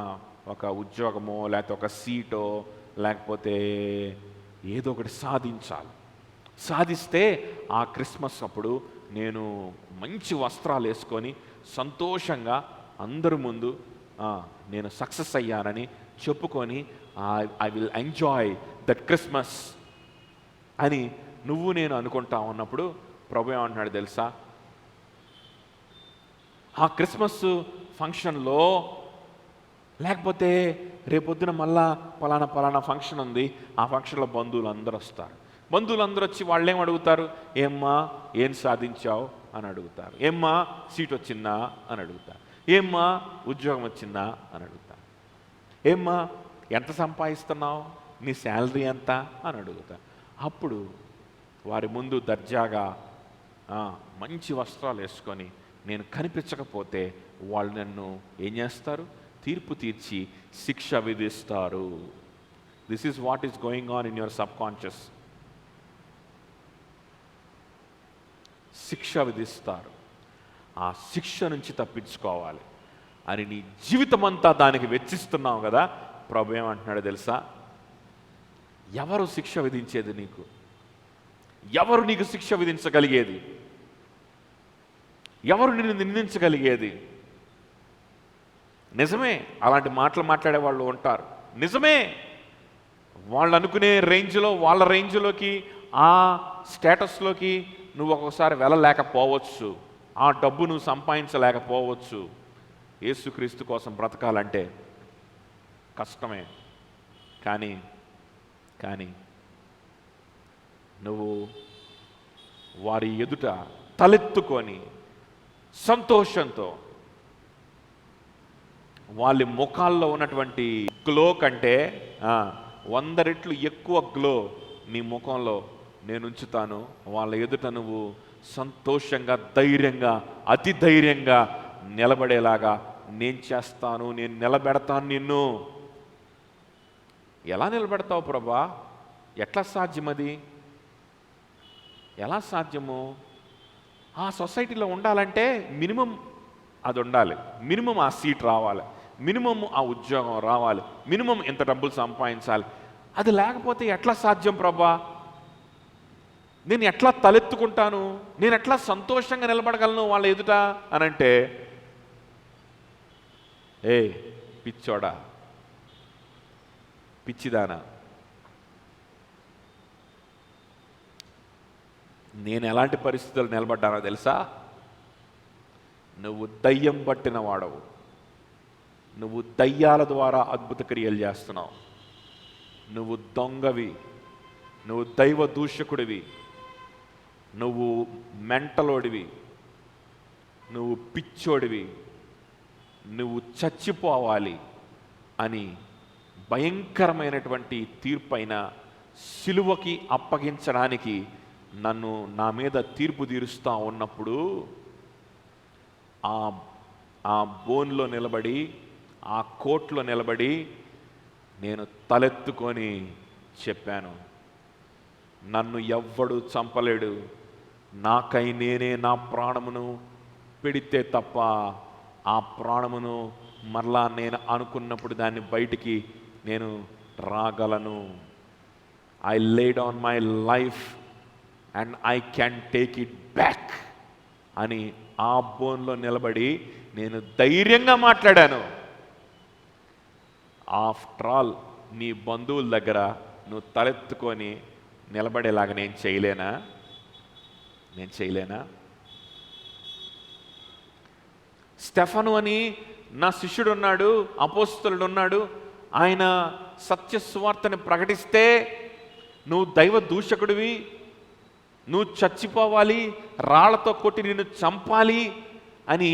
ఒక ఉద్యోగమో, లేకపోతే ఒక సీటో, లేకపోతే ఏదో ఒకటి సాధిస్తే ఆ క్రిస్మస్ అప్పుడు నేను మంచి వస్త్రాలు వేసుకొని సంతోషంగా అందరి ముందు నేను సక్సెస్ అయ్యానని చెప్పుకొని I will enjoy that Christmas అని నువ్వు నేను అనుకుంటా ఉన్నప్పుడు ప్రభు ఏమంటున్నాడు తెలుసా? ఆ క్రిస్మస్ ఫంక్షన్లో, లేకపోతే రేపొద్దున మళ్ళా పలానా ఫంక్షన్ ఉంది, ఆ ఫంక్షన్లో బంధువులందరూ వస్తారు. బంధువులందరూ వచ్చి వాళ్ళేం అడుగుతారు? ఏమ్మా ఏం సాధించావు అని అడుగుతారు. ఏమ్మా సీట్ వచ్చిందా అని అడుగుతారు. ఏమ్మా ఉద్యోగం వచ్చిందా అని అడుగుతారు. ఏమ్మా ఎంత సంపాదిస్తున్నావు, నీ శాలరీ ఎంత అని అడుగుతారు. అప్పుడు వారి ముందు దర్జాగా మంచి వస్త్రాలు వేసుకొని నేను కనిపించకపోతే వాళ్ళు నన్ను ఏం చేస్తారు? తీర్పు తీర్చి శిక్ష విధిస్తారు. This is what is going on in your sub conscious. శిక్ష విధిస్తారు. ఆ శిక్ష నుంచి తప్పించుకోవాలి అని నీ జీవితం అంతా దానికి వెచ్చిస్తున్నావు కదా. ప్రభు ఏమంటున్నాడో తెలుసా? ఎవరు శిక్ష విధించేది నీకు? ఎవరు నీకు శిక్ష విధించగలిగేది? ఎవరు నిన్ను నిందించగలిగేది? నిజమే, అలాంటి మాటలు మాట్లాడే వాళ్ళు ఉంటారు. నిజమే, వాళ్ళు అనుకునే రేంజ్లో, వాళ్ళ రేంజ్లోకి, ఆ స్టేటస్లోకి నువ్వు ఒక్కొక్కసారి వెళ్ళలేకపోవచ్చు. ఆ డబ్బు నువ్వు సంపాదించలేకపోవచ్చు. యేసుక్రీస్తు కోసం బ్రతకాలంటే కష్టమే. కానీ కానీ నువ్వు వారి ఎదుట తలెత్తుకొని సంతోషంతో, వాళ్ళ ముఖాల్లో ఉన్నటువంటి గ్లో కంటే 100 రెట్లు ఎక్కువ గ్లో నీ ముఖంలో నేను ఉంచుతాను. వాళ్ళ ఎదుట నువ్వు సంతోషంగా, ధైర్యంగా, అతి ధైర్యంగా నిలబడేలాగా నేను చేస్తాను. నేను నిలబెడతాను నిన్ను. ఎలా నిలబెడతావు ప్రభా? ఎట్లా సాధ్యమది? ఎలా సాధ్యము? ఆ సొసైటీలో ఉండాలంటే మినిమం అది ఉండాలి, మినిమం ఆ సీట్ రావాలి, మినిమం ఆ ఉద్యోగం రావాలి, మినిమం ఇంత డబ్బులు సంపాదించాలి. అది లేకపోతే ఎట్లా సాధ్యం ప్రభా? నేను ఎట్లా తలెత్తుకుంటాను? నేను ఎట్లా సంతోషంగా నిలబడగలను వాళ్ళ ఎదుట అనంటే, ఏ పిచ్చోడా, పిచ్చిదానా, నేను ఎలాంటి పరిస్థితులు నిలబడ్డానో తెలుసా? నువ్వు దయ్యం పట్టిన వాడవు, నువ్వు దయ్యాల ద్వారా అద్భుత క్రియలు చేస్తున్నావు, నువ్వు దొంగవి, నువ్వు దైవ దూషకుడివి, నువ్వు మెంటలోడివి, నువ్వు పిచ్చోడివి, నువ్వు చచ్చిపోవాలి అని భయంకరమైనటువంటి తీర్పైన సిలువకి అప్పగించడానికి నన్ను నా మీద తీర్పు తీరుస్తూ ఉన్నప్పుడు ఆ బోన్లో నిలబడి, ఆ కోర్టులో నిలబడి నేను తలెత్తుకొని చెప్పాను, నన్ను ఎవ్వడు చంపలేడు, నాకై నేనే నా ప్రాణమును పెడితే తప్ప ఆ ప్రాణమును మరలా నేను అనుకున్నప్పుడు దాన్ని బయటికి నేను రాగలను. I laid on my life and I can take it back అని ఆ బోన్లో నిలబడి నేను ధైర్యంగా మాట్లాడాను. ఆఫ్టర్ ఆల్ నీ బంధువుల దగ్గర నువ్వు తలెత్తుకొని నిలబడేలాగా నేను చేయలేనా? నేను చేయలేనా? స్టెఫను అని నా శిష్యుడు ఉన్నాడు, అపోస్తలుడు ఉన్నాడు, ఆయన సత్య సువార్తని ప్రకటిస్తే నువ్వు దైవ దూషకుడివి, నువ్వు చచ్చిపోవాలి, రాళ్లతో కొట్టి నిన్ను చంపాలి అని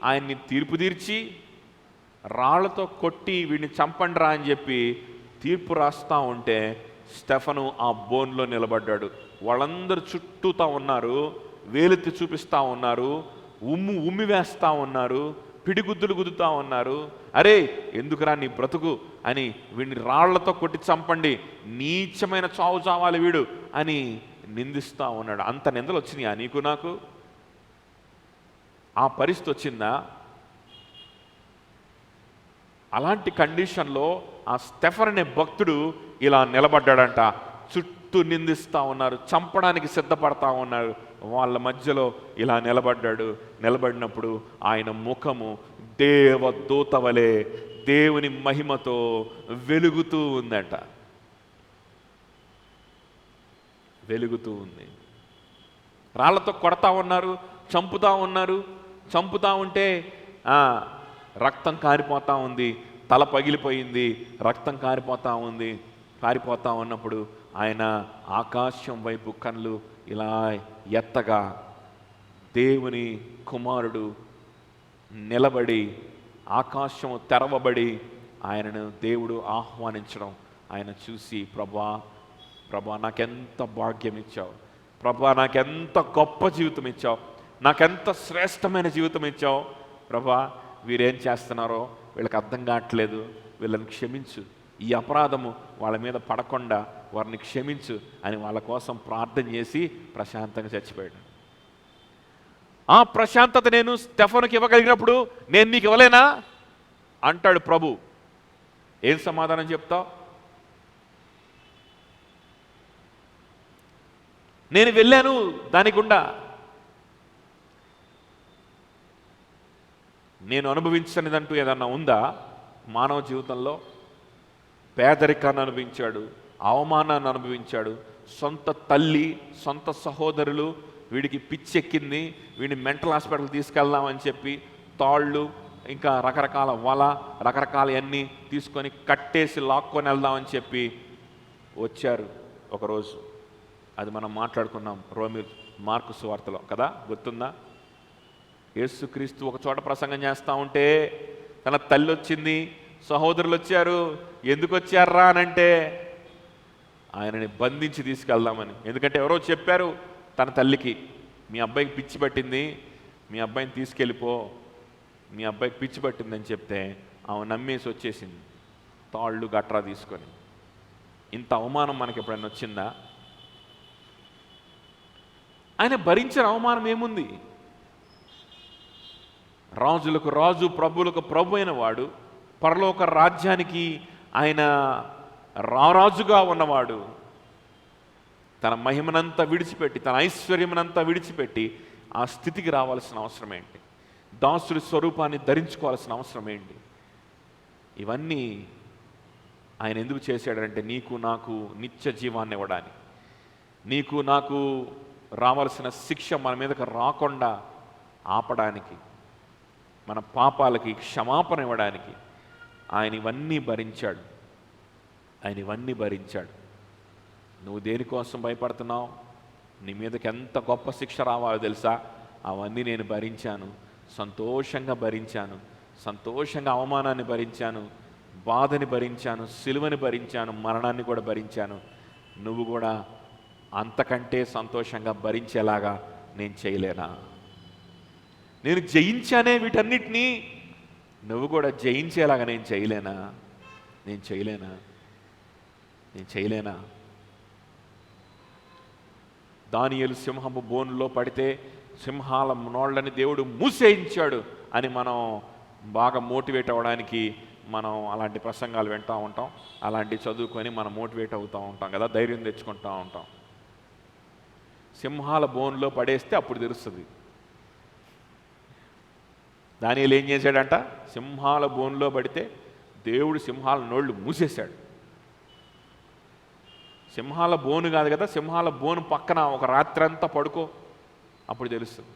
ఆయన్ని తీర్పు తీర్చి, రాళ్లతో కొట్టి వీడిని చంపండిరా అని చెప్పి తీర్పు రాస్తా ఉంటే స్టెఫను ఆ బోన్లో నిలబడ్డాడు. వాళ్ళందరూ చుట్టూతా ఉన్నారు, వేలెత్తి చూపిస్తూ ఉన్నారు, ఉమ్మి వేస్తూ ఉన్నారు, పిడిగుద్దులు గుద్దుతూ ఉన్నారు. అరే ఎందుకురా నీ బ్రతుకు అని, వీడిని రాళ్లతో కొట్టి చంపండి, నీచమైన చావు చావాలి వీడు అని నిందిస్తూ ఉన్నాడు. అంత నిందలు వచ్చినాయా నీకు నాకు? ఆ పరిస్థితి వచ్చిందా? అలాంటి కండిషన్లో ఆ స్టెఫన్ అనే భక్తుడు ఇలా నిలబడ్డాడంట. చుట్టూ నిందిస్తూ ఉన్నారు, చంపడానికి సిద్ధపడతా ఉన్నారు, వాళ్ళ మధ్యలో ఇలా నిలబడ్డాడు. నిలబడినప్పుడు ఆయన ముఖము దేవదూత వలె దేవుని మహిమతో వెలుగుతూ ఉందట, వెలుగుతూ ఉంది. రాళ్లతో కొడతా ఉన్నారు, చంపుతా ఉన్నారు. చంపుతా ఉంటే రక్తం కారిపోతూ ఉంది, తల పగిలిపోయింది, రక్తం కారిపోతూ ఉంది. కారిపోతూ ఉన్నప్పుడు ఆయన ఆకాశం వైపు కళ్ళు ఇలా ఎత్తగా దేవుని కుమారుడు నిలబడి, ఆకాశం తెరవబడి ఆయనను దేవుడు ఆహ్వానించడం ఆయన చూసి, ప్రభా ప్రభా నాకెంత భాగ్యం ఇచ్చావు, ప్రభా నాకెంత గొప్ప జీవితం ఇచ్చావు, నాకెంత శ్రేష్టమైన జీవితం ఇచ్చావు ప్రభా, వీరేం చేస్తున్నారో వీళ్ళకి అర్థం కావట్లేదు, వీళ్ళని క్షమించు, ఈ అపరాధము వాళ్ళ మీద పడకుండా వారిని క్షమించు అని వాళ్ళ కోసం ప్రార్థన చేసి ప్రశాంతంగా చచ్చిపోయాడు. ఆ ప్రశాంతత నేను స్టెఫనుకి ఇవ్వగలిగినప్పుడు నేను నీకు ఇవ్వలేనా అంటాడు ప్రభు. ఏం సమాధానం చెప్తావు? నేను వెళ్ళాను దాని గుండా, నేను అనుభవించనిదంటూ ఏదన్నా ఉందా మానవ జీవితంలో? పేదరికాన్ని అనుభవించాడు, అవమానాన్ని అనుభవించాడు, సొంత తల్లి సొంత సహోదరులు వీడికి పిచ్చెక్కింది, వీడిని మెంటల్ హాస్పిటల్ తీసుకెళ్దామని చెప్పి తాళ్ళు ఇంకా రకరకాల వల రకరకాల అన్నీ తీసుకొని కట్టేసి లాక్కొని వెళ్దామని చెప్పి వచ్చారు ఒకరోజు. అది మనం మాట్లాడుకున్నాం మార్కు సువార్తలో కదా, గుర్తుందా? యేసుక్రీస్తు ఒక చోట ప్రసంగం చేస్తూ ఉంటే తన తల్లి వచ్చింది, సహోదరులు వచ్చారు. ఎందుకు వచ్చారా అనంటే ఆయనని బంధించి తీసుకెళ్దామని. ఎందుకంటే ఎవరో చెప్పారు తన తల్లికి, మీ అబ్బాయికి పిచ్చి పట్టింది, మీ అబ్బాయిని తీసుకెళ్ళిపో, మీ అబ్బాయికి పిచ్చి పట్టిందని చెప్తే ఆమె నమ్మేసి వచ్చేసింది తాళ్ళు గట్రా తీసుకొని. ఇంత అవమానం మనకి ఎప్పుడైనా వచ్చిందా? ఆయన భరించిన అవమానం ఏముంది? రాజులకు రాజు ప్రభువులకు ప్రభు అయిన వాడు, పరలోక రాజ్యానికి ఆయన రారాజుగా ఉన్నవాడు, తన మహిమనంతా విడిచిపెట్టి తన ఐశ్వర్యమునంతా విడిచిపెట్టి ఆ స్థితికి రావాల్సిన అవసరం ఏంటి? దాసుడి స్వరూపాన్ని ధరించుకోవాల్సిన అవసరం ఏంటి? ఇవన్నీ ఆయన ఎందుకు చేశాడంటే నీకు నాకు నిత్య జీవాన్ని ఇవ్వడానికి, నీకు నాకు రావాల్సిన శిక్ష మన మీదకి రాకుండా ఆపడానికి, మన పాపాలకి క్షమాపణ ఇవ్వడానికి ఆయన ఇవన్నీ భరించాడు. ఆయన ఇవన్నీ భరించాడు. నువ్వు దేనికోసం భయపడుతున్నావు? నీ మీదకి ఎంత గొప్ప శిక్ష రావాలో తెలుసా? అవన్నీ నేను భరించాను, సంతోషంగా భరించాను, సంతోషంగా అవమానాన్ని భరించాను, బాధని భరించాను, సిలువని భరించాను, మరణాన్ని కూడా భరించాను. నువ్వు కూడా అంతకంటే సంతోషంగా భరించేలాగా నేను చేయలేనా? నేను జయించానే వీటన్నిటినీ, నువ్వు కూడా జయించేలాగా నేను చేయలేనా? నేను చేయలేనా? నేను చేయలేనా? దానియేలు సింహపు బోనులో పడితే సింహాల నోళ్ళని దేవుడు మూసేయించాడు అని మనం బాగా మోటివేట్ అవ్వడానికి మనం అలాంటి ప్రసంగాలు వింటూ ఉంటాం, అలాంటి చదువుకొని మనం మోటివేట్ అవుతూ ఉంటాం కదా, ధైర్యం తెచ్చుకుంటూ ఉంటాం. సింహాల బోన్లో పడేస్తే అప్పుడు తెలుస్తుంది. దానియేలు ఏం చేశాడంట? సింహాల బోన్లో పడితే దేవుడు సింహాల నోళ్ళు మూసేశాడు. సింహాల బోను కాదు కదా, సింహాల బోను పక్కన ఒక రాత్రంతా పడుకో, అప్పుడు తెలుస్తుంది.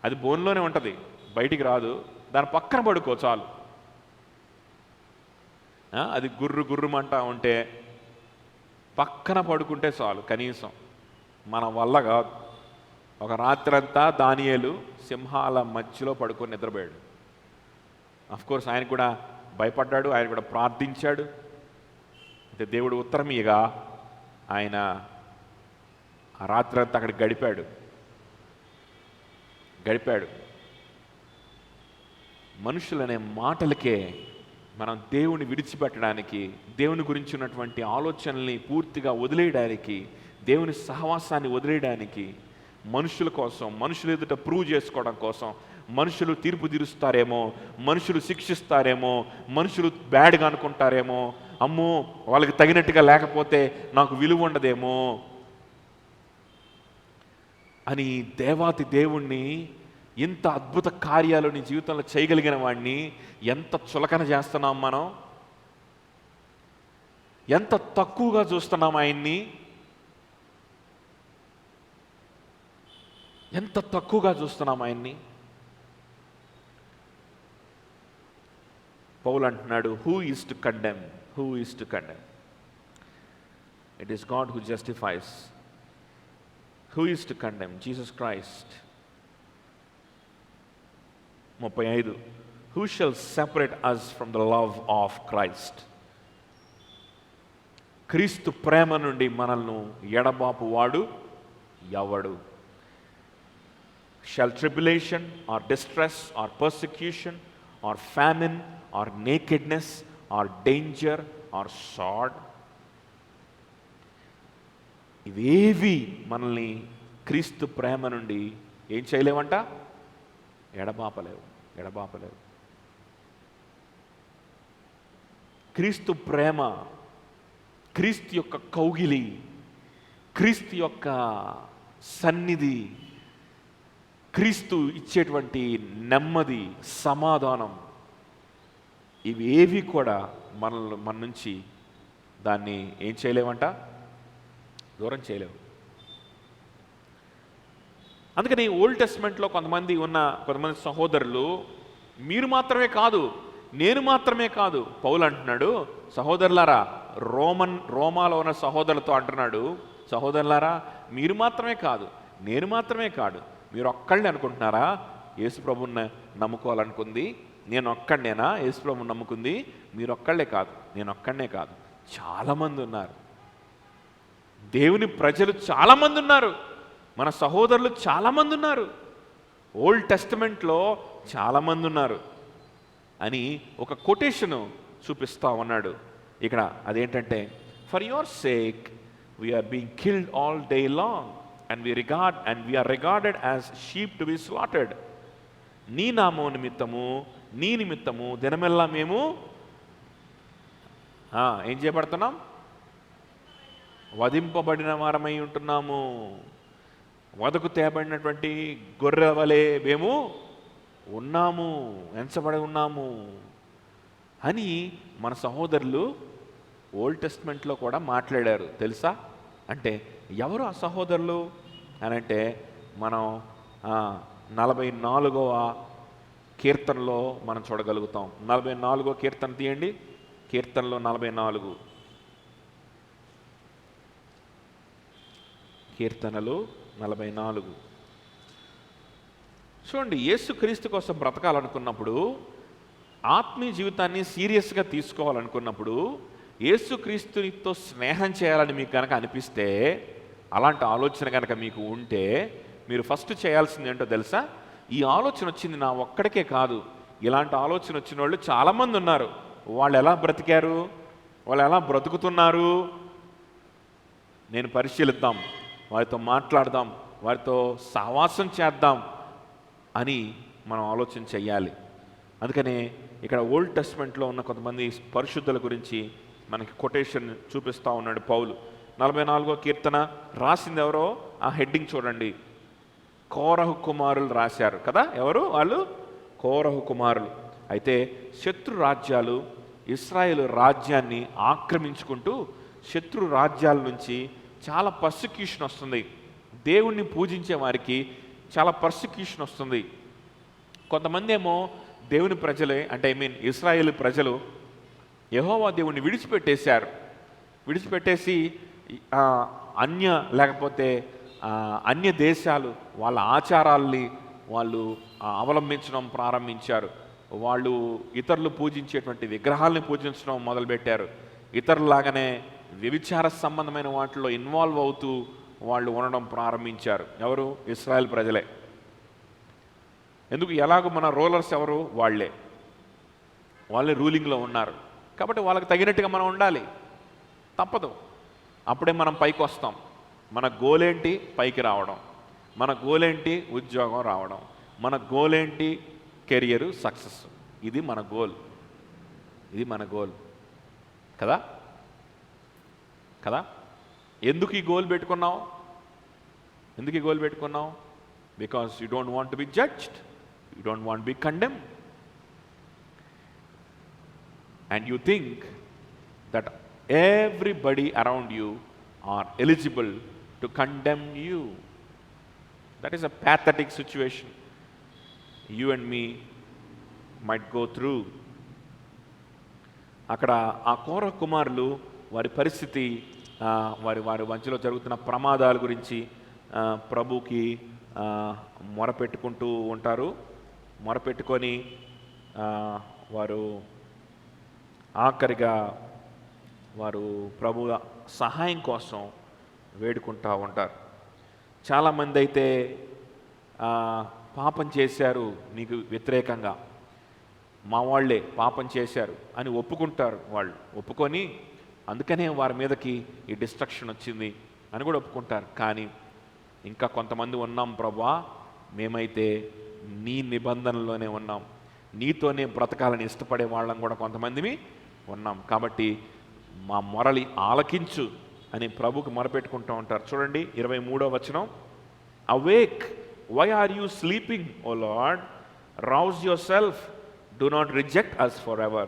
అది బోన్లోనే ఉంటుంది, బయటికి రాదు, దాని పక్కన పడుకో చాలు. అది గుర్రు గుర్రుమంటా ఉంటే పక్కన పడుకుంటే చాలు. కనీసం మన వల్ల కాదు. ఒక రాత్రంతా దానియేలు సింహాల మధ్యలో పడుకొని నిద్రపోయాడు. అఫ్కోర్స్ ఆయన కూడా భయపడ్డాడు, ఆయన కూడా ప్రార్థించాడు. అయితే దేవుడు ఉత్తరం ఇయ్యగా ఆయన ఆ రాత్రంతా అక్కడ గడిపాడు. మనుషులనే మాటలకే మనం దేవుని విడిచిపెట్టడానికి, దేవుని గురించి ఉన్నటువంటి ఆలోచనల్ని పూర్తిగా వదిలేయడానికి, దేవుని సహవాసాన్ని వదిలేయడానికి, మనుషుల కోసం, మనుషులు ఎదుట ప్రూవ్ చేసుకోవడం కోసం, మనుషులు తీర్పు తీరుస్తారేమో, మనుషులు శిక్షిస్తారేమో, మనుషులు బ్యాడ్గా అనుకుంటారేమో, అమ్మో వాళ్ళకి తగినట్టుగా లేకపోతే నాకు విలువ ఉండదేమో అని దేవాతి దేవుణ్ణి, ఇంత అద్భుత కార్యాలు నీ జీవితంలో చేయగలిగిన వాడిని ఎంత చులకన చేస్తున్నాం మనం, ఎంత తక్కువగా చూస్తున్నాం ఆయన్ని, ఎంత తక్కువగా చూస్తున్నాం ఆయన్ని. పౌలు అంటున్నాడు, who is to condemn? Who is to condemn? It is God who justifies. Who is to condemn? Jesus Christ. 35 who shall separate us from the love of Christ? క్రీస్తు ప్రేమ నుండి మనల్ని ఎడబాపు వాడు ఎవడు? Shall tribulation or distress or persecution or famine or nakedness or danger or sword? ఇవేవి మనల్ని క్రీస్తు ప్రేమ నుండి ఏం చేయలేవంట? ఎడబాపలేవు. క్రీస్తు ప్రేమ, క్రీస్తు యొక్క కౌగిలి, క్రీస్తు యొక్క సన్నిధి, క్రీస్తు ఇచ్చేటువంటి నెమ్మది, సమాధానం, ఇవి ఏవి కూడా మన నుంచి దాన్ని ఏం చేయలేమంట, దూరం చేయలేము. అందుకని ఓల్డ్ టెస్ట్మెంట్లో కొంతమంది సహోదరులు, మీరు మాత్రమే కాదు, నేను మాత్రమే కాదు, పౌలు అంటున్నాడు, సహోదరులారా, రోమాలో ఉన్న సహోదరులతో అంటున్నాడు, సహోదరులారా, మీరు మాత్రమే కాదు, నేను మాత్రమే కాదు, మీరు ఒక్కళ్ళని అనుకుంటున్నారా యేసుప్రభుని నమ్ముకోవాలనుకుంది? నేను ఒక్కడనేనా యేసుప్రభుని నమ్ముకుంది? మీరు ఒక్కళ్ళే కాదు, నేను ఒక్కడనే కాదు, చాలామంది ఉన్నారు. దేవుని ప్రజలు చాలామంది ఉన్నారు, మన సహోదరులు చాలామంది ఉన్నారు, ఓల్డ్ టెస్టమెంట్లో చాలామంది ఉన్నారు అని ఒక కొటేషను చూపిస్తా ఉన్నాడు ఇక్కడ. అదేంటంటే, for your sake we're being killed all day long and we're regarded as sheep to be slaughtered. నీ నామం నిమిత్తము, నీ నిమిత్తము దినమెల్లా మేము ఏం చేయబడుతున్నాం? వధింపబడిన వారమై ఉంటున్నాము. వదకు తేబడినటువంటి గొర్రెల వలె మేము ఉన్నాము, ఎంచబడి ఉన్నాము అని మన సహోదరులు ఓల్డ్ టెస్ట్మెంట్లో కూడా మాట్లాడారు, తెలుసా? అంటే ఎవరు ఆ సహోదరులు అని అంటే, మనం 44వ కీర్తనలో మనం చూడగలుగుతాం. 44వ కీర్తన తీయండి. కీర్తనలో 44, కీర్తనలు 44. చూడండి, యేసుక్రీస్తు కోసం బ్రతకాలనుకున్నప్పుడు, ఆత్మీయ జీవితాన్ని సీరియస్గా తీసుకోవాలనుకున్నప్పుడు, యేసుక్రీస్తునితో స్నేహం చేయాలని మీకు కనుక అనిపిస్తే, అలాంటి ఆలోచన కనుక మీకు ఉంటే, మీరు ఫస్ట్ చేయాల్సింది ఏంటో తెలుసా? ఈ ఆలోచన వచ్చింది నా ఒక్కడికే కాదు, ఇలాంటి ఆలోచన వచ్చిన వాళ్ళు చాలామంది ఉన్నారు. వాళ్ళు ఎలా బ్రతికారు, వాళ్ళు ఎలా బ్రతుకుతున్నారు, నేను పరిశీలిద్దాం, వారితో మాట్లాడదాం, వారితో సహవాసం చేద్దాం అని మనం ఆలోచన చెయ్యాలి. అందుకనే ఇక్కడ ఓల్డ్ టెస్ట్మెంట్లో ఉన్న కొంతమంది పరిశుద్ధుల గురించి మనకి కొటేషన్ చూపిస్తూ ఉన్నాడు పౌలు. 44వ కీర్తన రాసింది ఎవరో? ఆ హెడ్డింగ్ చూడండి, కోరహు కుమారులు రాశారు కదా. ఎవరు వాళ్ళు? కోరహు కుమారులు. అయితే శత్రు రాజ్యాలు ఇశ్రాయేలు రాజ్యాన్ని ఆక్రమించుకుంటూ, శత్రు రాజ్యాల నుంచి చాలా పర్సిక్యూషన్ వస్తుంది. దేవుణ్ణి పూజించే వారికి చాలా పర్సిక్యూషన్ వస్తుంది. కొంతమంది ఏమో దేవుని ప్రజలే, అంటే ఇశ్రాయేలు ప్రజలు యెహోవా దేవుణ్ణి విడిచిపెట్టేసి లేకపోతే అన్య దేశాలు వాళ్ళ ఆచారాల్ని వాళ్ళు అవలంబించడం ప్రారంభించారు. వాళ్ళు ఇతరులు పూజించేటువంటి విగ్రహాలని పూజించడం మొదలుపెట్టారు. ఇతరులాగానే వ్యభిచార సంబంధమైన వాటిలో ఇన్వాల్వ్ అవుతూ వాళ్ళు ఉండడం ప్రారంభించారు. ఎవరు? ఇశ్రాయేల్ ప్రజలే. ఎందుకు? ఎలాగో మన రూలర్స్ ఎవరు? వాళ్ళే రూలింగ్లో ఉన్నారు కాబట్టి వాళ్ళకి తగినట్టుగా మనం ఉండాలి, తప్పదు. అప్పుడే మనం పైకి వస్తాం. మన గోల్ ఏంటి? పైకి రావడం. మన గోల్ ఏంటి? ఉద్యోగం రావడం. మన గోల్ ఏంటి? Career, success. ఇది మన గోల్ కదా. ఎందుకు ఈ గోల్ పెట్టుకున్నావు? Because you don't want to be judged, you don't want be condemned, and you think that everybody around you are eligible to condemn you. That is a pathetic situation you and me might go through. అక్కడ ఆ కోర కుమారులు వారి పరిస్థితి, వారి మధ్యలో జరుగుతున్న ప్రమాదాల గురించి ప్రభుకి మొరపెట్టుకుంటూ ఉంటారు. మొరపెట్టుకొని వారు ఆఖరిగా వారు ప్రభు సహాయం కోసం వేడుకుంటూ ఉంటారు. చాలామంది అయితే పాపం చేశారు నీకు వ్యతిరేకంగా, మా వాళ్ళే పాపం చేశారు అని ఒప్పుకుంటారు. వాళ్ళు ఒప్పుకొని అందుకనే వారి మీదకి ఈ డిస్ట్రక్షన్ వచ్చింది అని కూడా ఒప్పుకుంటారు. కానీ ఇంకా కొంతమంది ఉన్నాం, ప్రభువా మేమైతే నీ నిబంధనలోనే ఉన్నాం, నీతోనే బ్రతకాలని ఇష్టపడే వాళ్ళం కూడా కొంతమందిని ఉన్నాం, కాబట్టి మా మొరలి ఆలకించు అని ప్రభుకి మొరపెట్టుకుంటూ ఉంటారు. చూడండి 23వ వచనం, awake Why are you sleeping, O Lord? Rouse yourself. Do not reject us forever.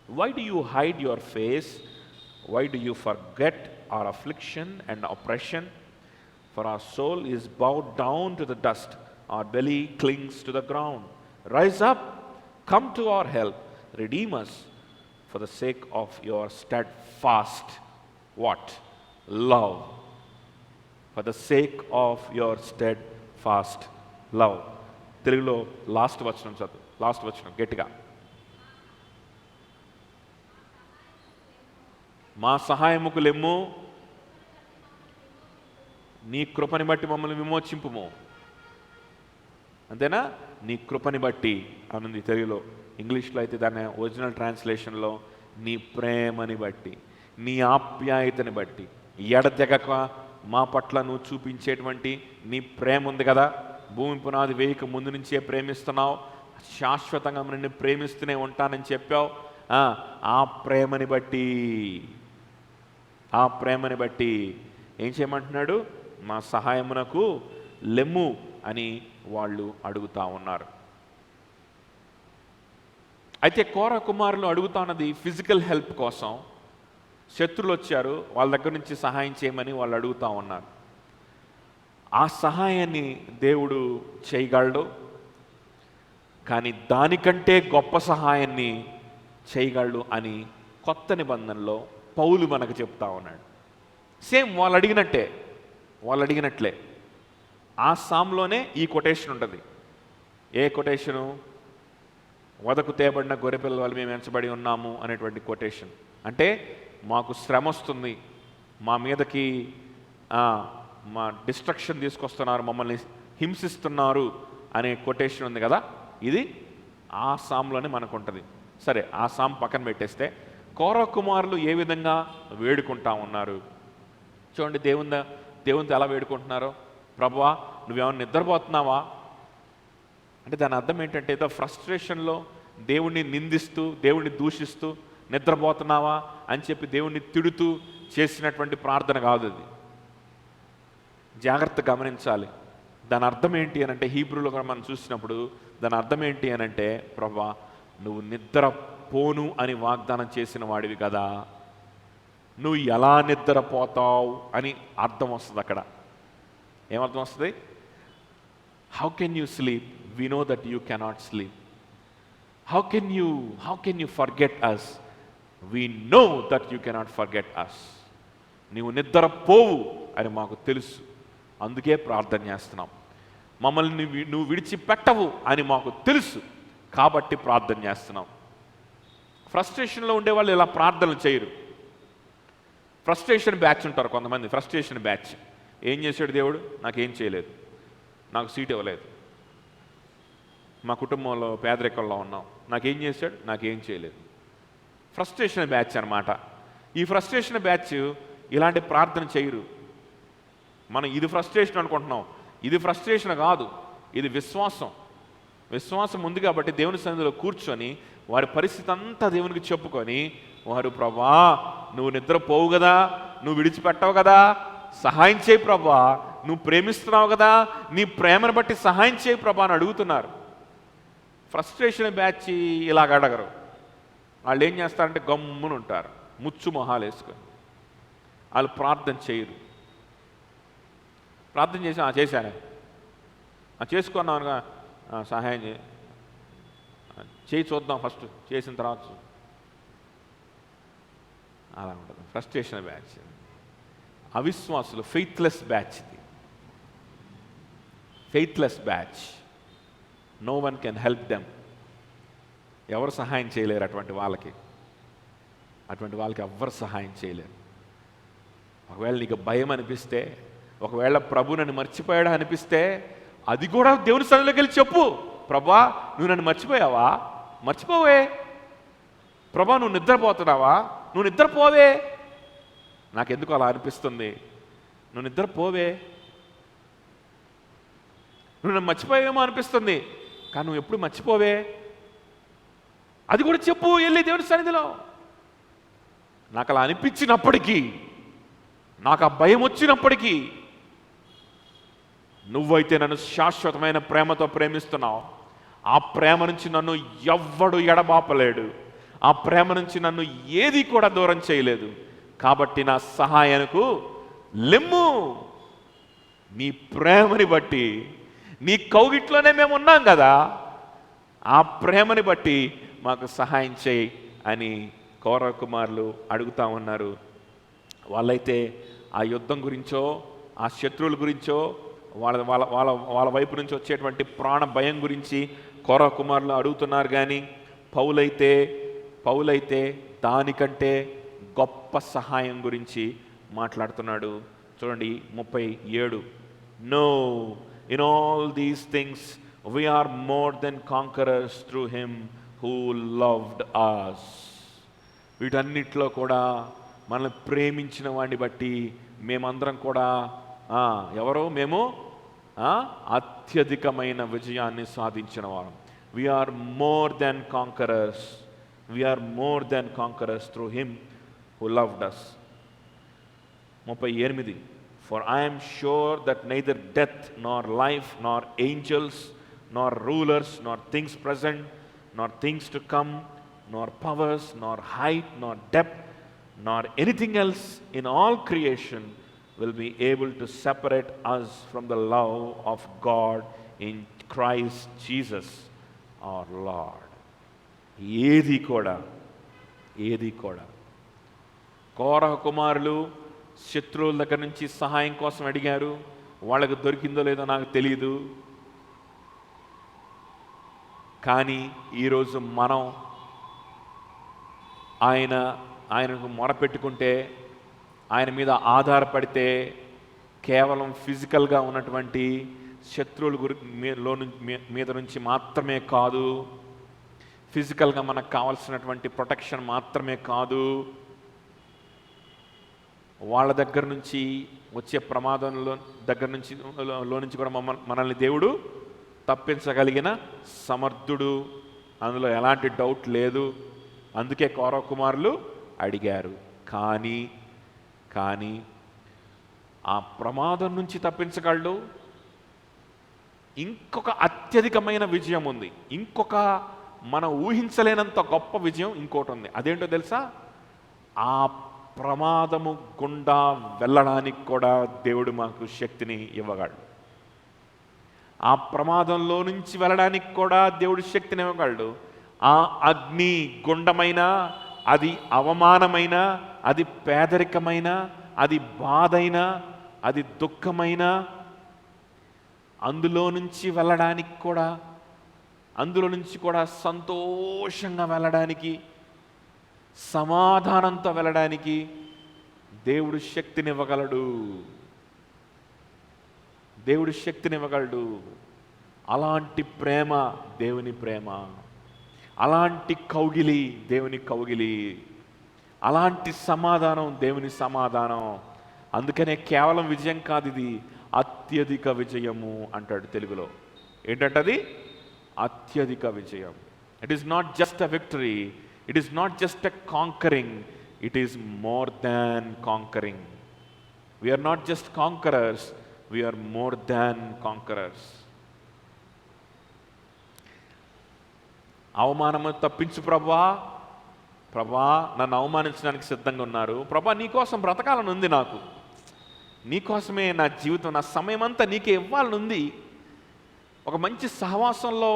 Why do you hide your face? Why do you forget our affliction and oppression? For our soul is bowed down to the dust, our belly clings to the ground. Rise up, come to our help, redeem us for the sake of your steadfast what? Love. For the sake of your steadfast love. తెలుగులో last వచనం గట్టిగా. మా సహాయముకు లెమ్ము, నీ కృపని బట్టి మమ్మల్ని విమోచింపుము. అంతేనా? నీ కృపని బట్టి అనుంది తెలుగులో. ఇంగ్లీష్లో అయితే దాన్ని ఒరిజినల్ ట్రాన్స్లేషన్లో నీ ప్రేమని బట్టి, నీ ఆప్యాయతని బట్టి, ఎడతెగక మా పట్ల నువ్వు చూపించేటువంటి నీ ప్రేమ ఉంది కదా. భూమి పునాది వేయక ముందు నుంచే ప్రేమిస్తున్నావు, శాశ్వతంగా నిన్ను ప్రేమిస్తూనే ఉంటానని చెప్పావు. ఆ ప్రేమని బట్టి ఏం చేయమంటున్నాడు? మా సహాయమునకు లెమ్ము అని వాళ్ళు అడుగుతా ఉన్నారు. అయితే కోర కుమారులు అడుగుతా ఉన్నది ఫిజికల్ హెల్ప్ కోసం. శత్రులు వచ్చారు, వాళ్ళ దగ్గర నుంచి సహాయం చేయమని వాళ్ళు అడుగుతూ ఉన్నారు. ఆ సహాయాన్ని దేవుడు చేయగలడు, కానీ దానికంటే గొప్ప సహాయాన్ని చేయగలడు అని కొత్త నిబంధనలో పౌలు మనకు చెప్తా ఉన్నాడు. సేమ్ వాళ్ళు అడిగినట్లే ఆ సామ్లోనే ఈ కొటేషన్ ఉంటుంది. ఏ కొటేషను? వదకు తేబడిన గొర్రెపిల్లల వల్ల మేము ఎంచబడి ఉన్నాము అనేటువంటి కొటేషన్. అంటే మాకు శ్రమ వస్తుంది, మా మీదకి మా డిస్ట్రక్షన్ తీసుకొస్తున్నారు, మమ్మల్ని హింసిస్తున్నారు అనే కొటేషన్ ఉంది కదా. ఇది ఆ సామ్లోనే మనకు ఉంటుంది. సరే, ఆ సామ్ పక్కన పెట్టేస్తే కోర కుమారులు ఏ విధంగా వేడుకుంటా ఉన్నారు చూడండి. దేవునితో ఎలా వేడుకుంటున్నారో. ప్రభువా, నువ్వేమన్నా నిద్రపోతున్నావా అంటే దాని అర్థం ఏంటంటే ఏదో ఫ్రస్ట్రేషన్లో దేవుణ్ణి నిందిస్తూ, దేవుణ్ణి దూషిస్తూ నిద్రపోతున్నావా అని చెప్పి దేవుణ్ణి తిడుతూ చేసినటువంటి ప్రార్థన కాదు అది. జాగ్రత్త గమనించాలి. దాని అర్థం ఏంటి అని అంటే, హీబ్రూలో కూడా మనం చూసినప్పుడు దాని అర్థం ఏంటి అని అంటే, ప్రభువా నువ్వు నిద్రపోను అని వాగ్దానం చేసిన వాడివి కదా, నువ్వు ఎలా నిద్రపోతావు అని అర్థం వస్తుంది అక్కడ. ఏమర్థం వస్తుంది? How can you sleep? We know that you cannot sleep. How can you forget us? We know that you cannot forget us. నీవు నిద్రపోవు అని మాకు తెలుసు, అందుకే ప్రార్థన చేస్తున్నాం. మమ్మల్ని నువ్వు విడిచిపెట్టవు అని మాకు తెలుసు కాబట్టి ప్రార్థన చేస్తున్నాం. ఫ్రస్ట్రేషన్లో ఉండేవాళ్ళు ఇలా ప్రార్థనలు చేయరు. ఫ్రస్ట్రేషన్ బ్యాచ్ ఉంటారు కొంతమంది. Frustration batch. ఏం చేశాడు దేవుడు? నాకేం చేయలేదు, నాకు సీట్ ఇవ్వలేదు, మా కుటుంబంలో పేదరికంలో ఉన్నాం, నాకేం చేశాడు? నాకేం చేయలేదు. ఫ్రస్ట్రేషన్ బ్యాచ్ అన్నమాట. ఈ ఫ్రస్ట్రేషన్ బ్యాచ్ ఇలాంటి ప్రార్థన చేయరు. మనం ఇది ఫ్రస్ట్రేషన్ అనుకుంటున్నాం, ఇది ఫ్రస్ట్రేషన్ కాదు, ఇది విశ్వాసం ఉంది కాబట్టి దేవుని సన్నిధిలో కూర్చొని వారి పరిస్థితి అంతా దేవునికి చెప్పుకొని, వారు ప్రభా నువ్వు నిద్రపోవు కదా, నువ్వు విడిచిపెట్టవు కదా, సహాయం చేయి ప్రభా, నువ్వు ప్రేమిస్తున్నావు కదా, నీ ప్రేమను బట్టి సహాయం చేయి ప్రభా అని అడుగుతున్నారు. ఫ్రస్ట్రేషన్ బ్యాచ్ ఇలాగ అడగరు. వాళ్ళు ఏం చేస్తారంటే గమ్మున ఉంటారు, ముచ్చు మొహాలు వేసుకొని. వాళ్ళు ప్రార్థన చేయరు. ప్రార్థన చేశాను చేసుకున్నానుగా, సహాయం చేయి చూద్దాం ఫస్ట్, చేసిన తర్వాత అలా ఉంటుంది ఫ్రస్ట్రేషన్ బ్యాచ్. అవిశ్వాసులు ఫెయిత్లెస్ బ్యాచ్. ఇది faithless batch. No one can help them. ఎవరు సహాయం చేయలేరు అటువంటి వాళ్ళకి ఎవ్వరు సహాయం చేయలేరు. ఒకవేళ నీకు భయం అనిపిస్తే, ఒకవేళ ప్రభు నన్ను మర్చిపోయాడా అనిపిస్తే, అది కూడా దేవుని సన్నిధిలోకి వెళ్ళి చెప్పు. ప్రభా నువ్వు నన్ను మర్చిపోయావా? మర్చిపోవే. ప్రభా నువ్వు నిద్రపోతున్నావా? నువ్వు నిద్రపోవే. నాకెందుకు అలా అనిపిస్తుంది? నువ్వు నిద్రపోవే. నువ్వు నన్ను మర్చిపోయేమో అనిపిస్తుంది, కానీ నువ్వు ఎప్పుడు మర్చిపోవే. అది కూడా చెప్పు వెళ్ళి దేవుని సన్నిధిలో. నాకు అలా అనిపించినప్పటికీ, నాకు ఆ భయం వచ్చినప్పటికీ నువ్వైతే నన్ను శాశ్వతమైన ప్రేమతో ప్రేమిస్తున్నావు. ఆ ప్రేమ నుంచి నన్ను ఎవ్వడు ఎడబాపలేడు. ఆ ప్రేమ నుంచి నన్ను ఏది కూడా దూరం చేయలేదు. కాబట్టి నా సహాయానికి లెమ్ము. నీ ప్రేమని బట్టి, నీ కౌగిట్లోనే మేము ఉన్నాం కదా, ఆ ప్రేమని బట్టి మాకు సహాయం చేయి అని కౌరవ కుమారులు అడుగుతా ఉన్నారు. వాళ్ళైతే ఆ యుద్ధం గురించో, ఆ శత్రువుల గురించో, వాళ్ళ వాళ్ళ వాళ్ళ వాళ్ళ వైపు నుంచి వచ్చేటువంటి ప్రాణ భయం గురించి కౌరవ కుమారులు అడుగుతున్నారు. కానీ పౌలైతే దానికంటే గొప్ప సహాయం గురించి మాట్లాడుతున్నాడు. చూడండి 37. No, in all these things we are more than conquerors through him who loved us. వీటన్నిటిలో కూడా మనల్ని ప్రేమించిన వాడిని బట్టి మేమందరం కూడా మేము అత్యధికమైన విజయాన్ని సాధించిన వారం. we are more than conquerors through him who loved us. 38. For I am sure that neither death nor life nor angels nor rulers nor things present nor things to come nor powers nor height nor depth nor anything else in all creation will be able to separate us from the love of God in Christ Jesus our Lord. ఏది కూడా కౌరవ కుమారులు శత్రువుల దగ్గర నుంచి సహాయం కోసం అడిగారు. వాళ్ళకు దొరికిందో లేదో నాకు తెలియదు. కానీ ఈరోజు మనం ఆయనకు మొరపెట్టుకుంటే, ఆయన మీద ఆధారపడితే, కేవలం ఫిజికల్గా ఉన్నటువంటి శత్రువుల మీద నుంచి మాత్రమే కాదు, ఫిజికల్గా మనకు కావాల్సినటువంటి ప్రొటెక్షన్ మాత్రమే కాదు, వాళ్ళ దగ్గర నుంచి వచ్చే ప్రమాదంలో నుంచి కూడా మనల్ని దేవుడు తప్పించగలిగిన సమర్థుడు. అందులో ఎలాంటి డౌట్ లేదు. అందుకే కౌరవ కుమారులు అడిగారు. కానీ ఆ ప్రమాదం నుంచి తప్పించగలడు. ఇంకొక అత్యధికమైన విజయం ఉంది. ఇంకొక మనం ఊహించలేనంత గొప్ప విజయం ఇంకోటి ఉంది. అదేంటో తెలుసా? ఆ ప్రమాదము గుండా వెళ్ళడానికి కూడా దేవుడు మాకు శక్తిని ఇవ్వగలడు. ఆ ప్రమాదంలో నుంచి వెళ్ళడానికి కూడా దేవుడు శక్తిని ఇవ్వగలడు. ఆ అగ్ని గుండమైన, అది అవమానమైన, అది పేదరికమైన, అది బాధైన, అది దుఃఖమైన, అందులో నుంచి వెళ్ళడానికి కూడా, అందులో నుంచి కూడా సంతోషంగా వెళ్ళడానికి, సమాధానంతో వెళ్ళడానికి దేవుడు శక్తినివ్వగలడు. అలాంటి ప్రేమ దేవుని ప్రేమ, అలాంటి కౌగిలి దేవుని కౌగిలి, అలాంటి సమాధానం దేవుని సమాధానం. అందుకనే కేవలం విజయం కాదు, ఇది అత్యధిక విజయము అంటాడు తెలుగులో. ఏంటంటది? అత్యధిక విజయం. It is not just a victory, it is not just a conquering, it is more than conquering. We're not just conquerors, we're more than conquerors. అవమానము తప్పించు ప్రభా, నన్ను అవమానించడానికి సిద్ధంగా ఉన్నారు ప్రభా, నీకోసం బ్రతకాలని ఉంది, నాకు నీకోసమే నా జీవితం, నా సమయం అంతా నీకే ఇవ్వాలనుంది, ఒక మంచి సహవాసంలో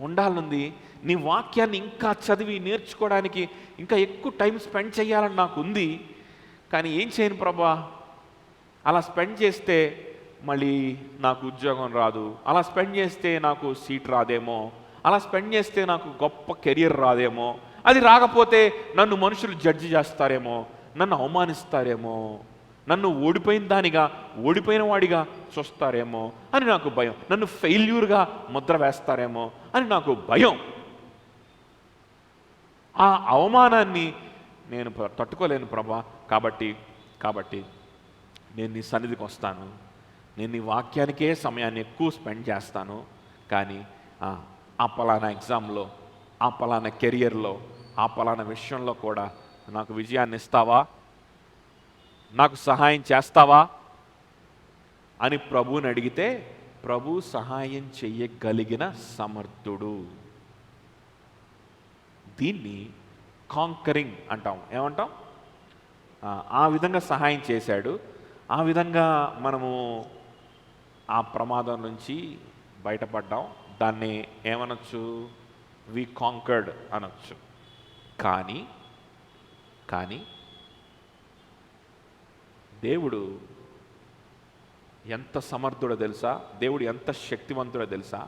ఉండాలనుంది, నీ వాక్యాన్ని ఇంకా చదివి నేర్చుకోవడానికి ఇంకా ఎక్కువ టైం స్పెండ్ చేయాలని నాకు ఉంది. కానీ ఏం చేయను ప్రభా, అలా స్పెండ్ చేస్తే మళ్ళీ నాకు ఉద్యోగం రాదు, అలా స్పెండ్ చేస్తే నాకు సీట్ రాదేమో, అలా స్పెండ్ చేస్తే నాకు గొప్ప కెరియర్ రాదేమో, అది రాకపోతే నన్ను మనుషులు జడ్జి చేస్తారేమో, నన్ను అవమానిస్తారేమో, నన్ను ఓడిపోయిన వాడిగా చూస్తారేమో అని నాకు భయం, నన్ను ఫెయిల్యూర్గా ముద్ర వేస్తారేమో అని నాకు భయం. ఆ అవమానాన్ని నేను తట్టుకోలేను ప్రభా. కాబట్టి నేను నీ సన్నిధికి వస్తాను, నేను నీ వాక్యానికే సమయాన్ని ఎక్కువ స్పెండ్ చేస్తాను. కానీ ఆ పలానా ఎగ్జామ్లో, ఆ పలానా కెరియర్లో, ఆ పలానా విషయంలో కూడా నాకు విజయాన్ని ఇస్తావా, నాకు సహాయం చేస్తావా, అని ప్రభువుని అడిగితే ప్రభు సహాయం చెయ్యగలిగిన సమర్థుడు. దీన్ని కాంకరింగ్ అంటాం. ఏమంటాం? ఆ విధంగా సహాయం చేశాడు. ఆ విధంగా మనము ఆ ప్రమాదం నుంచి బయటపడ్డాం. దాన్ని ఏమనొచ్చు? వి కాంకర్డ్ అనొచ్చు. కానీ దేవుడు ఎంత సమర్థుడో తెలుసా? దేవుడు ఎంత శక్తివంతుడో తెలుసా?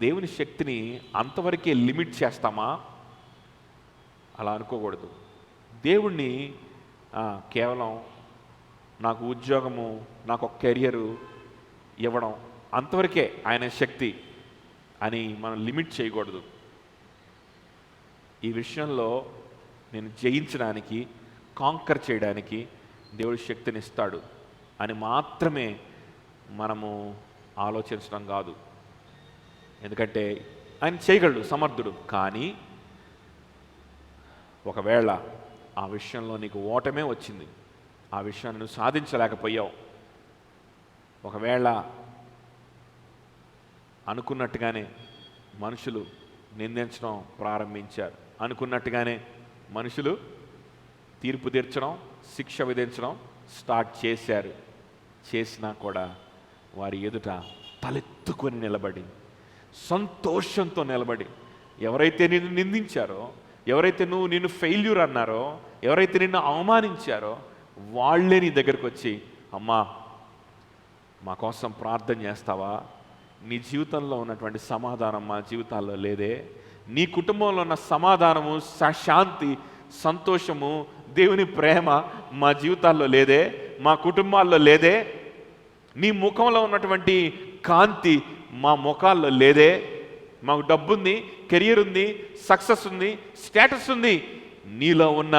దేవుని శక్తిని అంతవరకే లిమిట్ చేస్తామా? అలా అనుకోకూడదు. దేవుణ్ణి కేవలం నాకు ఉద్యోగము, నాకు ఒక కెరియరు ఇవ్వడం అంతవరకే ఆయన శక్తి అని మనం లిమిట్ చేయకూడదు. ఈ విషయంలో నేను జయించడానికి, కాంకర్ చేయడానికి దేవుడు శక్తిని ఇస్తాడు అని మాత్రమే మనము ఆలోచించడం కాదు. ఎందుకంటే ఆయన చేయగలడు, సమర్థుడు. కానీ ఒకవేళ ఆ విషయంలో నీకు ఓటమే వచ్చింది, ఆ విషయాన్ని నువ్వు సాధించలేకపోయావు, ఒకవేళ అనుకున్నట్టుగానే మనుషులు నిందించడం ప్రారంభించారు, అనుకున్నట్టుగానే మనుషులు తీర్పు తీర్చడం, శిక్ష విధించడం స్టార్ట్ చేసినా కూడా వారి ఎదుట తలెత్తుకొని నిలబడి, సంతోషంతో నిలబడి, ఎవరైతే నిన్ను నిందించారో, ఎవరైతే నిన్ను ఫెయిల్యూర్ అన్నారో, ఎవరైతే నిన్ను అవమానించారో వాళ్ళే నీ దగ్గరకు వచ్చి, అమ్మా మా కోసం ప్రార్థన చేస్తావా? నీ జీవితంలో ఉన్నటువంటి సమాధానం మా జీవితాల్లో లేదే, నీ కుటుంబంలో ఉన్న సమాధానము, శాంతి, సంతోషము, దేవుని ప్రేమ మా జీవితాల్లో లేదే, మా కుటుంబాల్లో లేదే, నీ ముఖంలో ఉన్నటువంటి కాంతి మా ముఖాల్లో లేదే, మాకు డబ్బుంది, కెరియర్ ఉంది, సక్సెస్ ఉంది, స్టేటస్ ఉంది, నీలో ఉన్న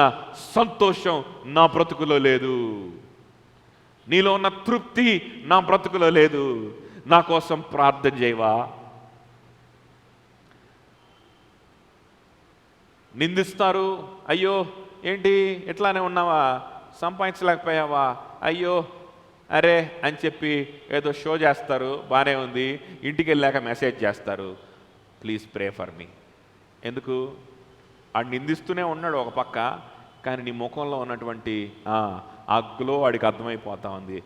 సంతోషం నా బ్రతుకులో లేదు, నీలో ఉన్న తృప్తి నా బ్రతుకులో లేదు, నా కోసం ప్రార్థన చేయవా? నిందిస్తారు, అయ్యో ఏంటి ఇట్లానే ఉన్నావా, సంపాదించలేకపోయావా, అయ్యో అరే అని చెప్పి ఏదో షో చేస్తారు, బాగానే ఉంది, ఇంటికి వెళ్ళాక మెసేజ్ చేస్తారు, ప్లీజ్ ప్రే ఫర్ మీ. ఎందుకు? ఆడు నిందిస్తూనే ఉన్నాడు ఒక పక్క, కానీ నీ ముఖంలో ఉన్నటువంటి ఆ గ్లో వాడికి అర్థమైపోతా ఉంది.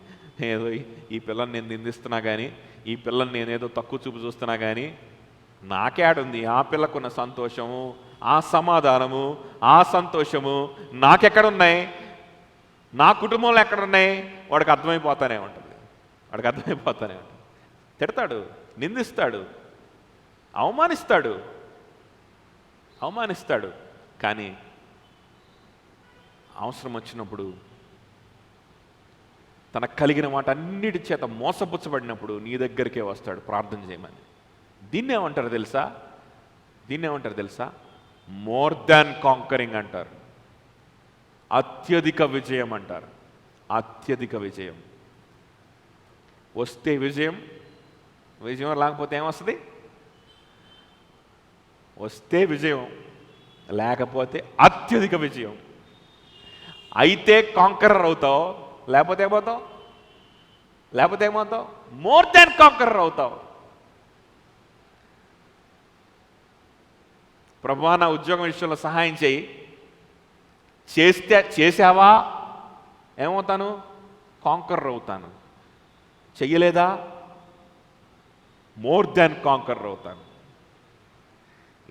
ఏదో ఈ పిల్లని నేను నిందిస్తున్నా కానీ, ఈ పిల్లని నేనేదో తక్కువ చూపు చూస్తున్నా కానీ నాకేడుంది ఆ పిల్లకున్న సంతోషము, ఆ సమాధానము, ఆ సంతోషము నాకెక్కడున్నాయి, నా కుటుంబంలో ఎక్కడున్నాయి? వాడికి అర్థమైపోతానే ఉంటుంది. తిడతాడు, నిందిస్తాడు, అవమానిస్తాడు. కానీ అవసరం వచ్చినప్పుడు, తనకు కలిగిన వాటన్నిటి చేత మోసపుచ్చబడినప్పుడు నీ దగ్గరికే వస్తాడు ప్రార్థన చేయమని. దీన్ని ఏమంటారు తెలుసా? మోర్ దాన్ కాంకరింగ్ అంటారు. అత్యధిక విజయం అంటారు. అత్యధిక విజయం వస్తే విజయం లేకపోతే ఏమొస్తుంది? వస్తే విజయం, లేకపోతే అత్యధిక విజయం. అయితే కాంకరర్ అవుతావు, లేకపోతే ఏమవుతావు? మోర్ దాన్ కాంకరర్ అవుతావు. ప్రభువా నా ఉద్యోగం విషయంలో సహాయం చేసావా? ఏమవుతాను? కాంకరర్ అవుతాను. చెయ్యలేదా? మోర్ దాన్ కాంకరర్ అవుతాను.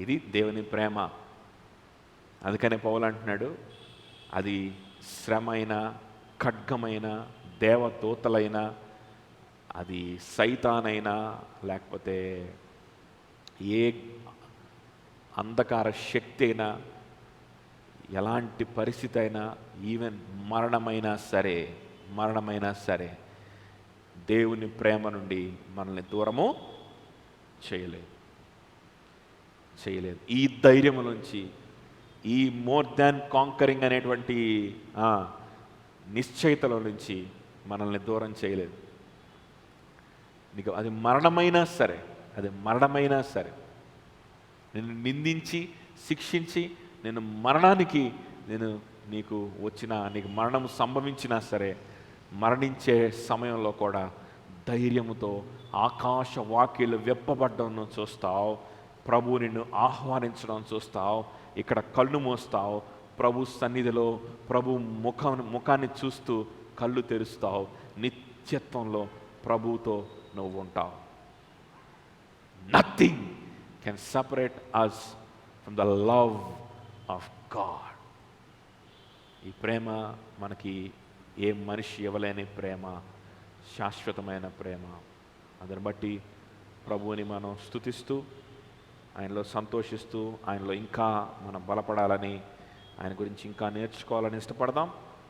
ఇది దేవుని ప్రేమ. అందుకనే పౌలు అంటున్నాడు, అది శ్రమైన, ఖడ్గమైన, దేవదూతలైన, అది సైతానైనా, లేకపోతే ఏ అంధకార శక్తి అయినా, ఎలాంటి పరిస్థితి అయినా, ఈవెన్ మరణమైనా సరే దేవుని ప్రేమ నుండి మనల్ని దూరము చేయలేదు. ఈ ధైర్యం నుంచి, ఈ మోర్ దాన్ కాంకరింగ్ అనేటువంటి నిశ్చయితల నుంచి మనల్ని దూరం చేయలేదు. నీకు అది మరణమైనా సరే నిన్ను నిందించి, శిక్షించి, నేను మరణానికి నీకు మరణం సంభవించినా సరే, మరణించే సమయంలో కూడా ధైర్యముతో ఆకాశ వాక్యలు విప్పబడ్డం చూస్తావు. ప్రభు నిన్ను ఆహ్వానించడం చూస్తావు. ఇక్కడ కళ్ళు మూస్తావు, ప్రభు సన్నిధిలో ప్రభు ముఖాన్ని చూస్తూ కళ్ళు తెరుస్తావు. నిత్యత్వంలో ప్రభువుతో నువ్వు ఉంటావు. Nothing can separate us from the love of God. ఈ ప్రేమ మనకి ఏ మనిషి ఇవ్వలేని ప్రేమ, శాశ్వతమైన ప్రేమ. అందుని బట్టి ప్రభువుని మనం స్తుతిస్తూ, ఆయనలో సంతోషిస్తూ, ఆయనలో ఇంకా మనం బలపడాలని, ఆయన గురించి ఇంకా నేర్చుకోవాలని ఇష్టపడదాం.